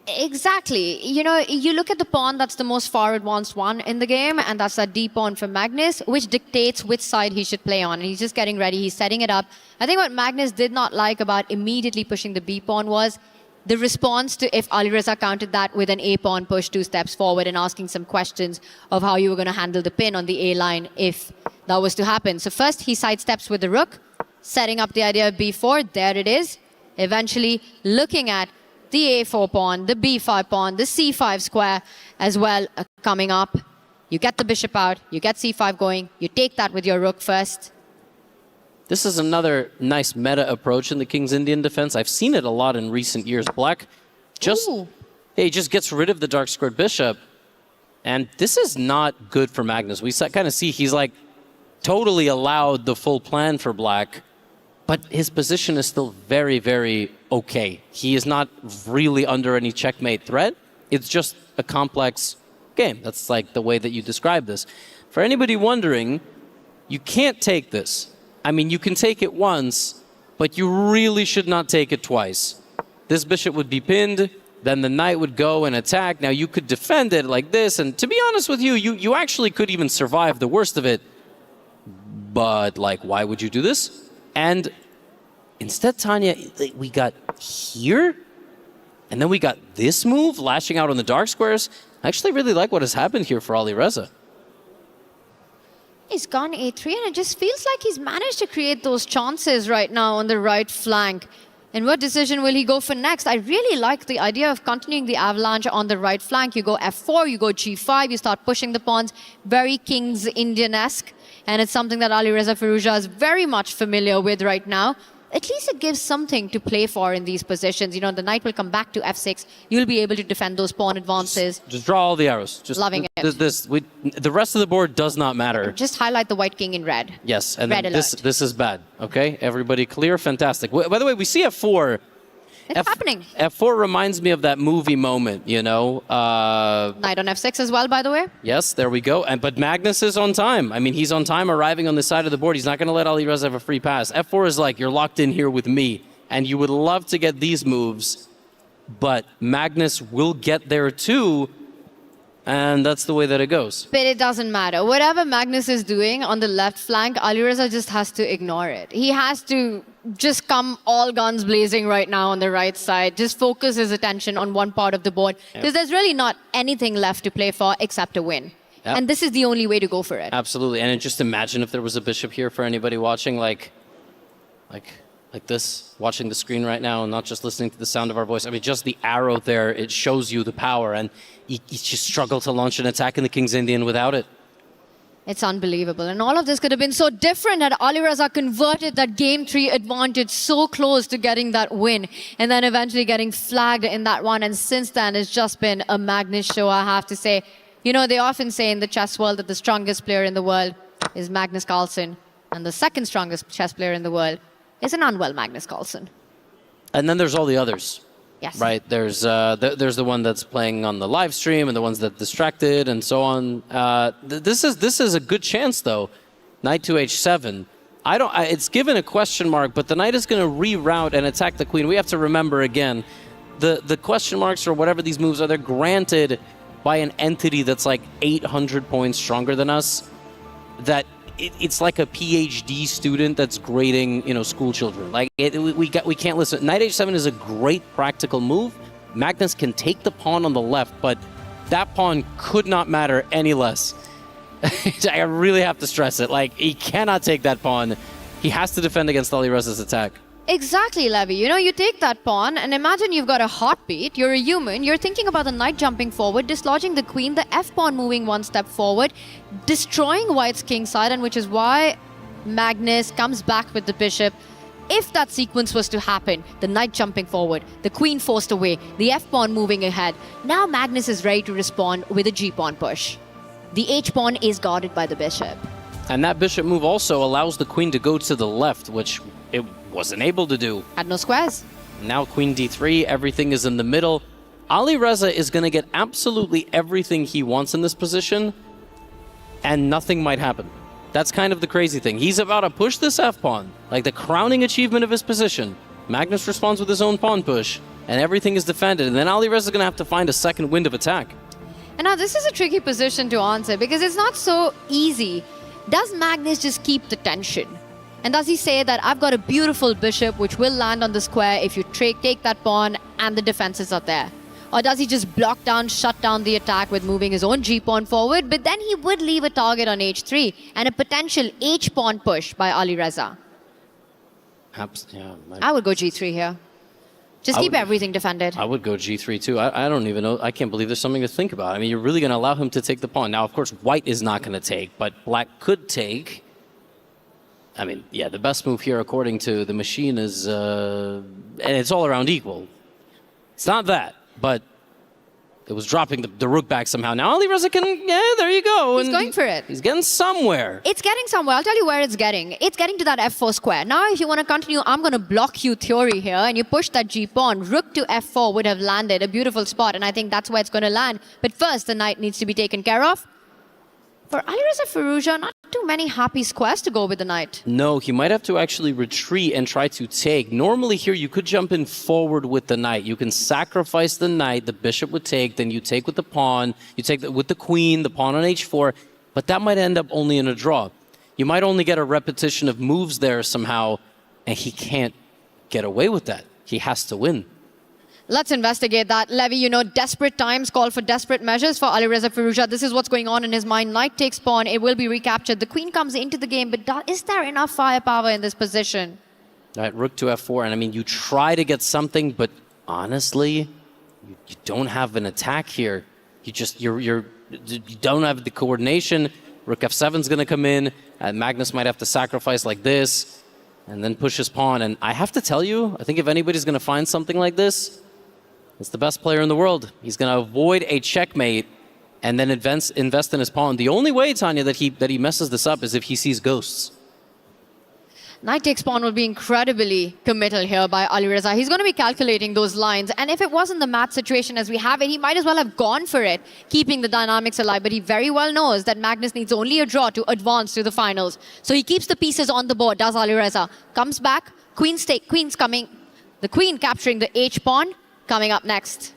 Exactly. You look at the pawn that's the most far advanced one in the game, and that's that D pawn for Magnus, which dictates which side he should play on. And he's just getting ready. He's setting it up. I think what Magnus did not like about immediately pushing the B pawn was the response to if Alireza countered that with an A pawn push 2 steps forward and asking some questions of how you were going to handle the pin on the A line if that was to happen. So first he sidesteps with the rook, setting up the idea of B4. There it is. Eventually looking at the A4 pawn, the B5 pawn, the C5 square as well coming up. You get the bishop out, you get C5 going, you take that with your rook first. This is another nice meta approach in the King's Indian defense. I've seen it a lot in recent years. Black just gets rid of the dark squared bishop, and this is not good for Magnus. We kind of see he's like totally allowed the full plan for black, but his position is still very, very okay. He is not really under any checkmate threat. It's just a complex game. That's like the way that you describe this. For anybody wondering, you can't take this. I mean, you can take it once, but you really should not take it twice. This bishop would be pinned. then the knight would go and attack. Now, you could defend it like this, and to be honest with you, you actually could even survive the worst of it. But, like, why would you do this? And instead, Tanya, we got here, and then we got this move, lashing out on the dark squares. I actually really like what has happened here for Alireza. He's gone a3, and it just feels like he's managed to create those chances right now on the right flank. And what decision will he go for next? I really like the idea of continuing the avalanche on the right flank. You go f4, you go g5, you start pushing the pawns. Very King's Indian-esque. And it's something that Alireza Firouzja is very much familiar with right now. At least it gives something to play for in these positions. You know, the knight will come back to f6. You'll be able to defend those pawn advances. Just draw all the arrows. Just loving it. The rest of the board does not matter. Just highlight the white king in red. Yes, and red then this is bad. Okay, everybody clear? Fantastic. By the way, we see f4. It's happening. F4 reminds me of that movie moment, you know. Knight on f6 as well, by the way. Yes, there we go. But Magnus is on time. I mean, he's on time arriving on the side of the board. He's not going to let Alireza have a free pass. F4 is like, you're locked in here with me. And you would love to get these moves. But Magnus will get there too. And that's the way that it goes. But it doesn't matter. Whatever Magnus is doing on the left flank, Alireza just has to ignore it. He has to just come all guns blazing right now on the right side. Just focus his attention on one part of the board. Because there's really not anything left to play for except a win. Yep. And this is the only way to go for it. Absolutely. And just imagine if there was a bishop here for anybody watching, like this, watching the screen right now and not just listening to the sound of our voice. I mean, just the arrow there, it shows you the power. And you just struggle to launch an attack in the King's Indian without it. It's unbelievable. And all of this could have been so different had Alireza converted that game 3 advantage so close to getting that win. And then eventually getting flagged in that one. And since then, it's just been a Magnus show, I have to say. You know, they often say in the chess world that the strongest player in the world is Magnus Carlsen. And the second strongest chess player in the world is an unwell Magnus Carlsen. And then there's all the others. Yes. Right. There's the one that's playing on the live stream and the ones that distracted and so on. This is a good chance though. Knight to h7. It's given a question mark, but the knight is going to reroute and attack the queen. We have to remember again, the question marks or whatever these moves are, they're granted by an entity that's like 800 points stronger than us. That it's like a PhD student that's grading, you know, school children. Like we can't listen. Knight h7 is a great practical move. Magnus can take the pawn on the left, but that pawn could not matter any less. I really have to stress it. Like, he cannot take that pawn. He has to defend against Alireza's attack. Exactly, Levy. You know, you take that pawn and imagine you've got a heartbeat. You're a human. You're thinking about the knight jumping forward, dislodging the queen, the f-pawn moving one step forward, destroying white's king side, and which is why Magnus comes back with the bishop. If that sequence was to happen, the knight jumping forward, the queen forced away, the f-pawn moving ahead, now Magnus is ready to respond with a g-pawn push. The h-pawn is guarded by the bishop. And that bishop move also allows the queen to go to the left, which it wasn't able to do. Had no squares. Now queen d3, everything is in the middle. Alireza is going to get absolutely everything he wants in this position, and nothing might happen. That's kind of the crazy thing. He's about to push this f-pawn, like the crowning achievement of his position. Magnus responds with his own pawn push, and everything is defended. And then Alireza is going to have to find a second wind of attack. And now this is a tricky position to answer because it's not so easy. Does Magnus just keep the tension? And does he say that I've got a beautiful bishop which will land on the square if you take that pawn and the defenses are there? Or does he just block down, shut down the attack with moving his own g-pawn forward, but then he would leave a target on h3 and a potential h-pawn push by Alireza? Yeah, I would go g3 here. Just keep everything defended. I would go g3 too. I don't even know. I can't believe there's something to think about. I mean, you're really going to allow him to take the pawn. Now, of course, white is not going to take, but black could take. I mean, yeah, the best move here, according to the machine, is... and it's all around equal. It's not that, but it was dropping the rook back somehow. Now Alireza can... Yeah, there you go. He's going for it. He's getting somewhere. It's getting somewhere. I'll tell you where it's getting. It's getting to that f4 square. Now, if you want to continue, I'm going to block you theory here, and you push that g-pawn. Rook to f4 would have landed a beautiful spot, and I think that's where it's going to land. But first, the knight needs to be taken care of. For Alireza Firouzja, not too many happy squares to go with the knight. No, he might have to actually retreat and try to take. Normally here, you could jump in forward with the knight. You can sacrifice the knight, the bishop would take, then you take with the pawn, you take with the queen, the pawn on h4, but that might end up only in a draw. You might only get a repetition of moves there somehow, and he can't get away with that. He has to win. Let's investigate that. Levy, you know, desperate times call for desperate measures for Alireza Firouzja. This is what's going on in his mind. Knight takes pawn. It will be recaptured. The queen comes into the game, but is there enough firepower in this position? All right, rook to f4. And I mean, you try to get something, but honestly, you don't have an attack here. You don't have the coordination. Rook f7 is going to come in. Magnus might have to sacrifice like this and then push his pawn. And I have to tell you, I think if anybody's going to find something like this, it's the best player in the world. He's going to avoid a checkmate and then invest in his pawn. The only way, Tanya, that he messes this up is if he sees ghosts. Knight takes pawn would be incredibly committal here by Alireza. He's going to be calculating those lines. And if it wasn't the match situation as we have it, he might as well have gone for it, keeping the dynamics alive. But he very well knows that Magnus needs only a draw to advance to the finals. So he keeps the pieces on the board, does Alireza. Comes back, queen's coming. The queen capturing the h-pawn. Coming up next.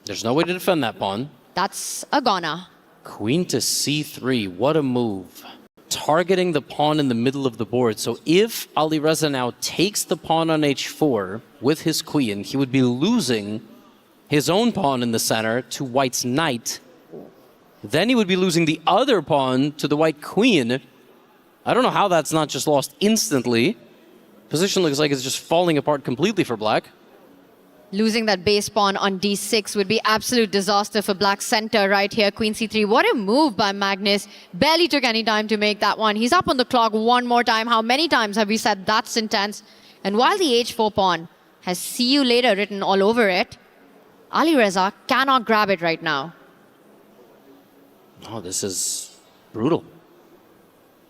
There's no way to defend that pawn. That's a goner. Queen to c3. What a move. Targeting the pawn in the middle of the board. So if Alireza now takes the pawn on h4 with his queen, he would be losing his own pawn in the center to white's knight. Then he would be losing the other pawn to the white queen. I don't know how that's not just lost instantly. Position looks like it's just falling apart completely for black. Losing that base pawn on d6 would be absolute disaster for black center right here. Queen c3. What a move by Magnus. Barely took any time to make that one. He's up on the clock one more time. How many times have we said that's intense? And while the h4 pawn has "see you later" written all over it, Alireza cannot grab it right now. Oh, this is brutal.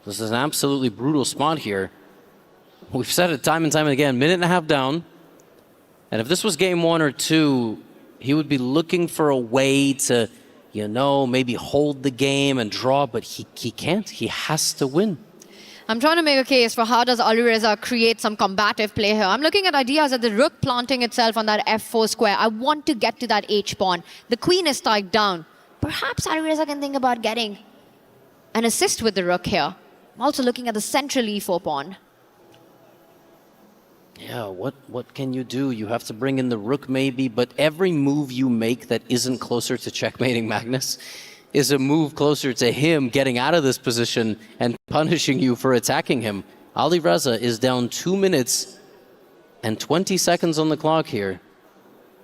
This is an absolutely brutal spot here. We've said it time and time again. Minute and a half down. And if this was game 1 or 2, he would be looking for a way to, you know, maybe hold the game and draw, but he can't. He has to win. I'm trying to make a case for how does Alireza create some combative play here. I'm looking at ideas at the rook planting itself on that f4 square. I want to get to that h-pawn. The queen is tied down. Perhaps Alireza can think about getting an assist with the rook here. I'm also looking at the central e4 pawn. Yeah, what can you do? You have to bring in the rook maybe, but every move you make that isn't closer to checkmating Magnus is a move closer to him getting out of this position and punishing you for attacking him. Alireza is down 2 minutes and 20 seconds on the clock here.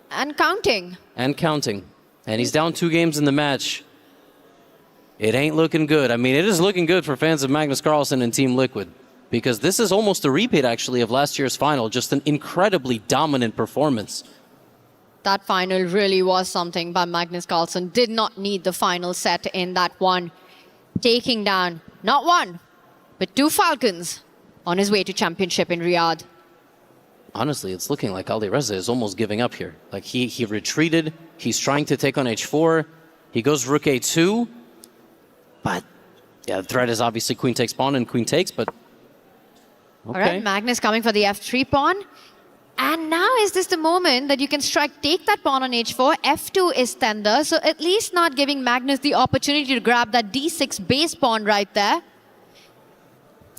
And counting. And counting. And he's down 2 games in the match. It ain't looking good. I mean, it is looking good for fans of Magnus Carlsen and Team Liquid, because this is almost a repeat, actually, of last year's final. Just an incredibly dominant performance. That final really was something by Magnus Carlsen. Did not need the final set in that one. Taking down not 1, but 2 Falcons on his way to championship in Riyadh. Honestly, it's looking like Alireza is almost giving up here. Like he retreated. He's trying to take on h4. He goes rook a2. But yeah, the threat is obviously queen takes pawn and queen takes, but okay. All right, Magnus coming for the f3 pawn. And now is this the moment that you can take that pawn on h4. f2 is tender, so at least not giving Magnus the opportunity to grab that d6 base pawn right there.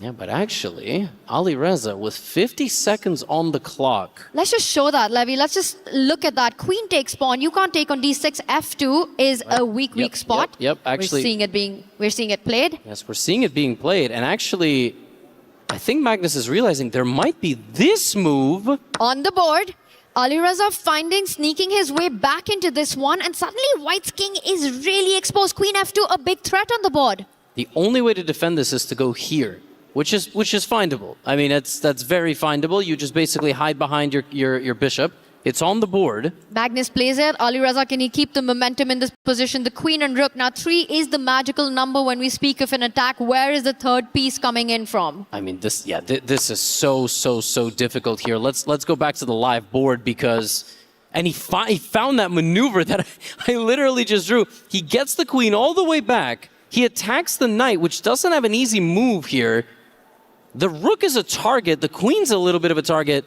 Yeah, but actually, Alireza with 50 seconds on the clock. Let's just show that, Levy. Let's just look at that. Queen takes pawn. You can't take on d6. f2 is a weak spot. Yep, actually. We're seeing it played. Yes, we're seeing it being played. And actually, I think Magnus is realizing there might be this move. On the board, Alireza sneaking his way back into this one, and suddenly White's king is really exposed. Queen f2, a big threat on the board. The only way to defend this is to go here, which is findable. I mean, that's very findable. You just basically hide behind your bishop. It's on the board. Magnus plays it. Alireza, can he keep the momentum in this position? The queen and rook. Now, 3 is the magical number when we speak of an attack. Where is the third piece coming in from? I mean, this is so difficult here. Let's go back to the live board because, and he found that maneuver that I literally just drew. He gets the queen all the way back. He attacks the knight, which doesn't have an easy move here. The rook is a target. The queen's a little bit of a target.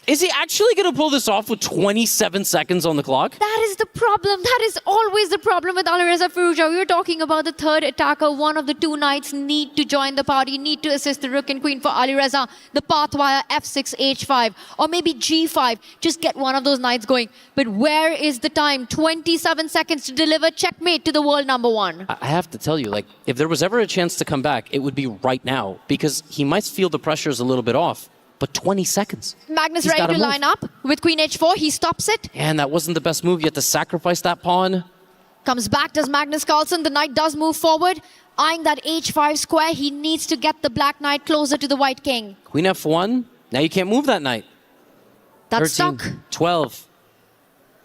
Is he actually going to pull this off with 27 seconds on the clock? That is the problem. That is always the problem with Alireza Firouzja. We were talking about the third attacker. One of the two knights need to join the party, need to assist the rook and queen for Alireza. The path via f6, h5, or maybe g5. Just get one of those knights going. But where is the time? 27 seconds to deliver checkmate to the world number one. I have to tell you, like, if there was ever a chance to come back, it would be right now, because he might feel the pressure's a little bit off. But 20 seconds. Magnus ready to line up with queen h4. He stops it. And that wasn't the best move. You had to sacrifice that pawn. Comes back, does Magnus Carlsen. The knight does move forward. Eyeing that h5 square. He needs to get the black knight closer to the white king. Queen f1. Now you can't move that knight. That's 13, stuck. 12.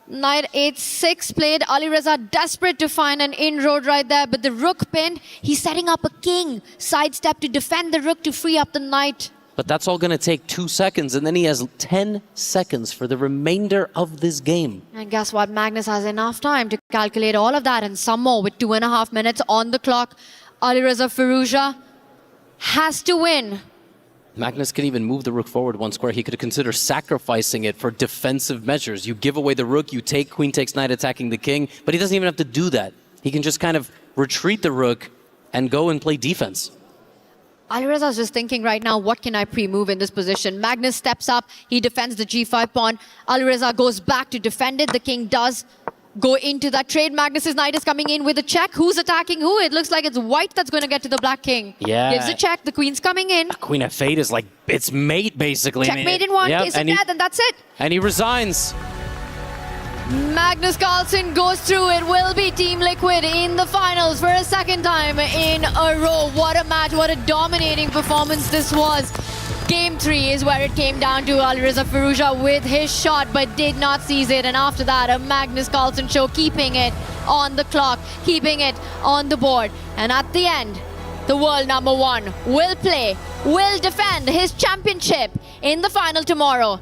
Knight h6 played. Alireza desperate to find an inroad right there. But the rook pinned. He's setting up a king. Sidestep to defend the rook to free up the knight. But that's all going to take 2 seconds, and then he has 10 seconds for the remainder of this game. And guess what? Magnus has enough time to calculate all of that and some more with 2.5 minutes on the clock. Alireza Firouzja has to win. Magnus can even move the rook forward 1 square. He could consider sacrificing it for defensive measures. You give away the rook, you take queen takes knight attacking the king, but he doesn't even have to do that. He can just kind of retreat the rook and go and play defense. Alireza is just thinking right now, what can I pre-move in this position? Magnus steps up, he defends the g5 pawn. Alireza goes back to defend it. The king does go into that trade. Magnus's knight is coming in with a check. Who's attacking who? It looks like it's white that's going to get to the black king. Yeah. Gives a check. The queen's coming in. Queen f8 is like, it's mate, basically. Checkmate in one. Yep, Case of death, and that's it. And he resigns. Magnus Carlsen goes through. It will be Team Liquid in the finals for a second time in a row. What a match, what a dominating performance this was. Game 3 is where it came down to Alireza Firouzja with his shot, but did not seize it. And after that, a Magnus Carlsen show, keeping it on the clock, keeping it on the board. And at the end, the world number one will play, will defend his championship in the final tomorrow.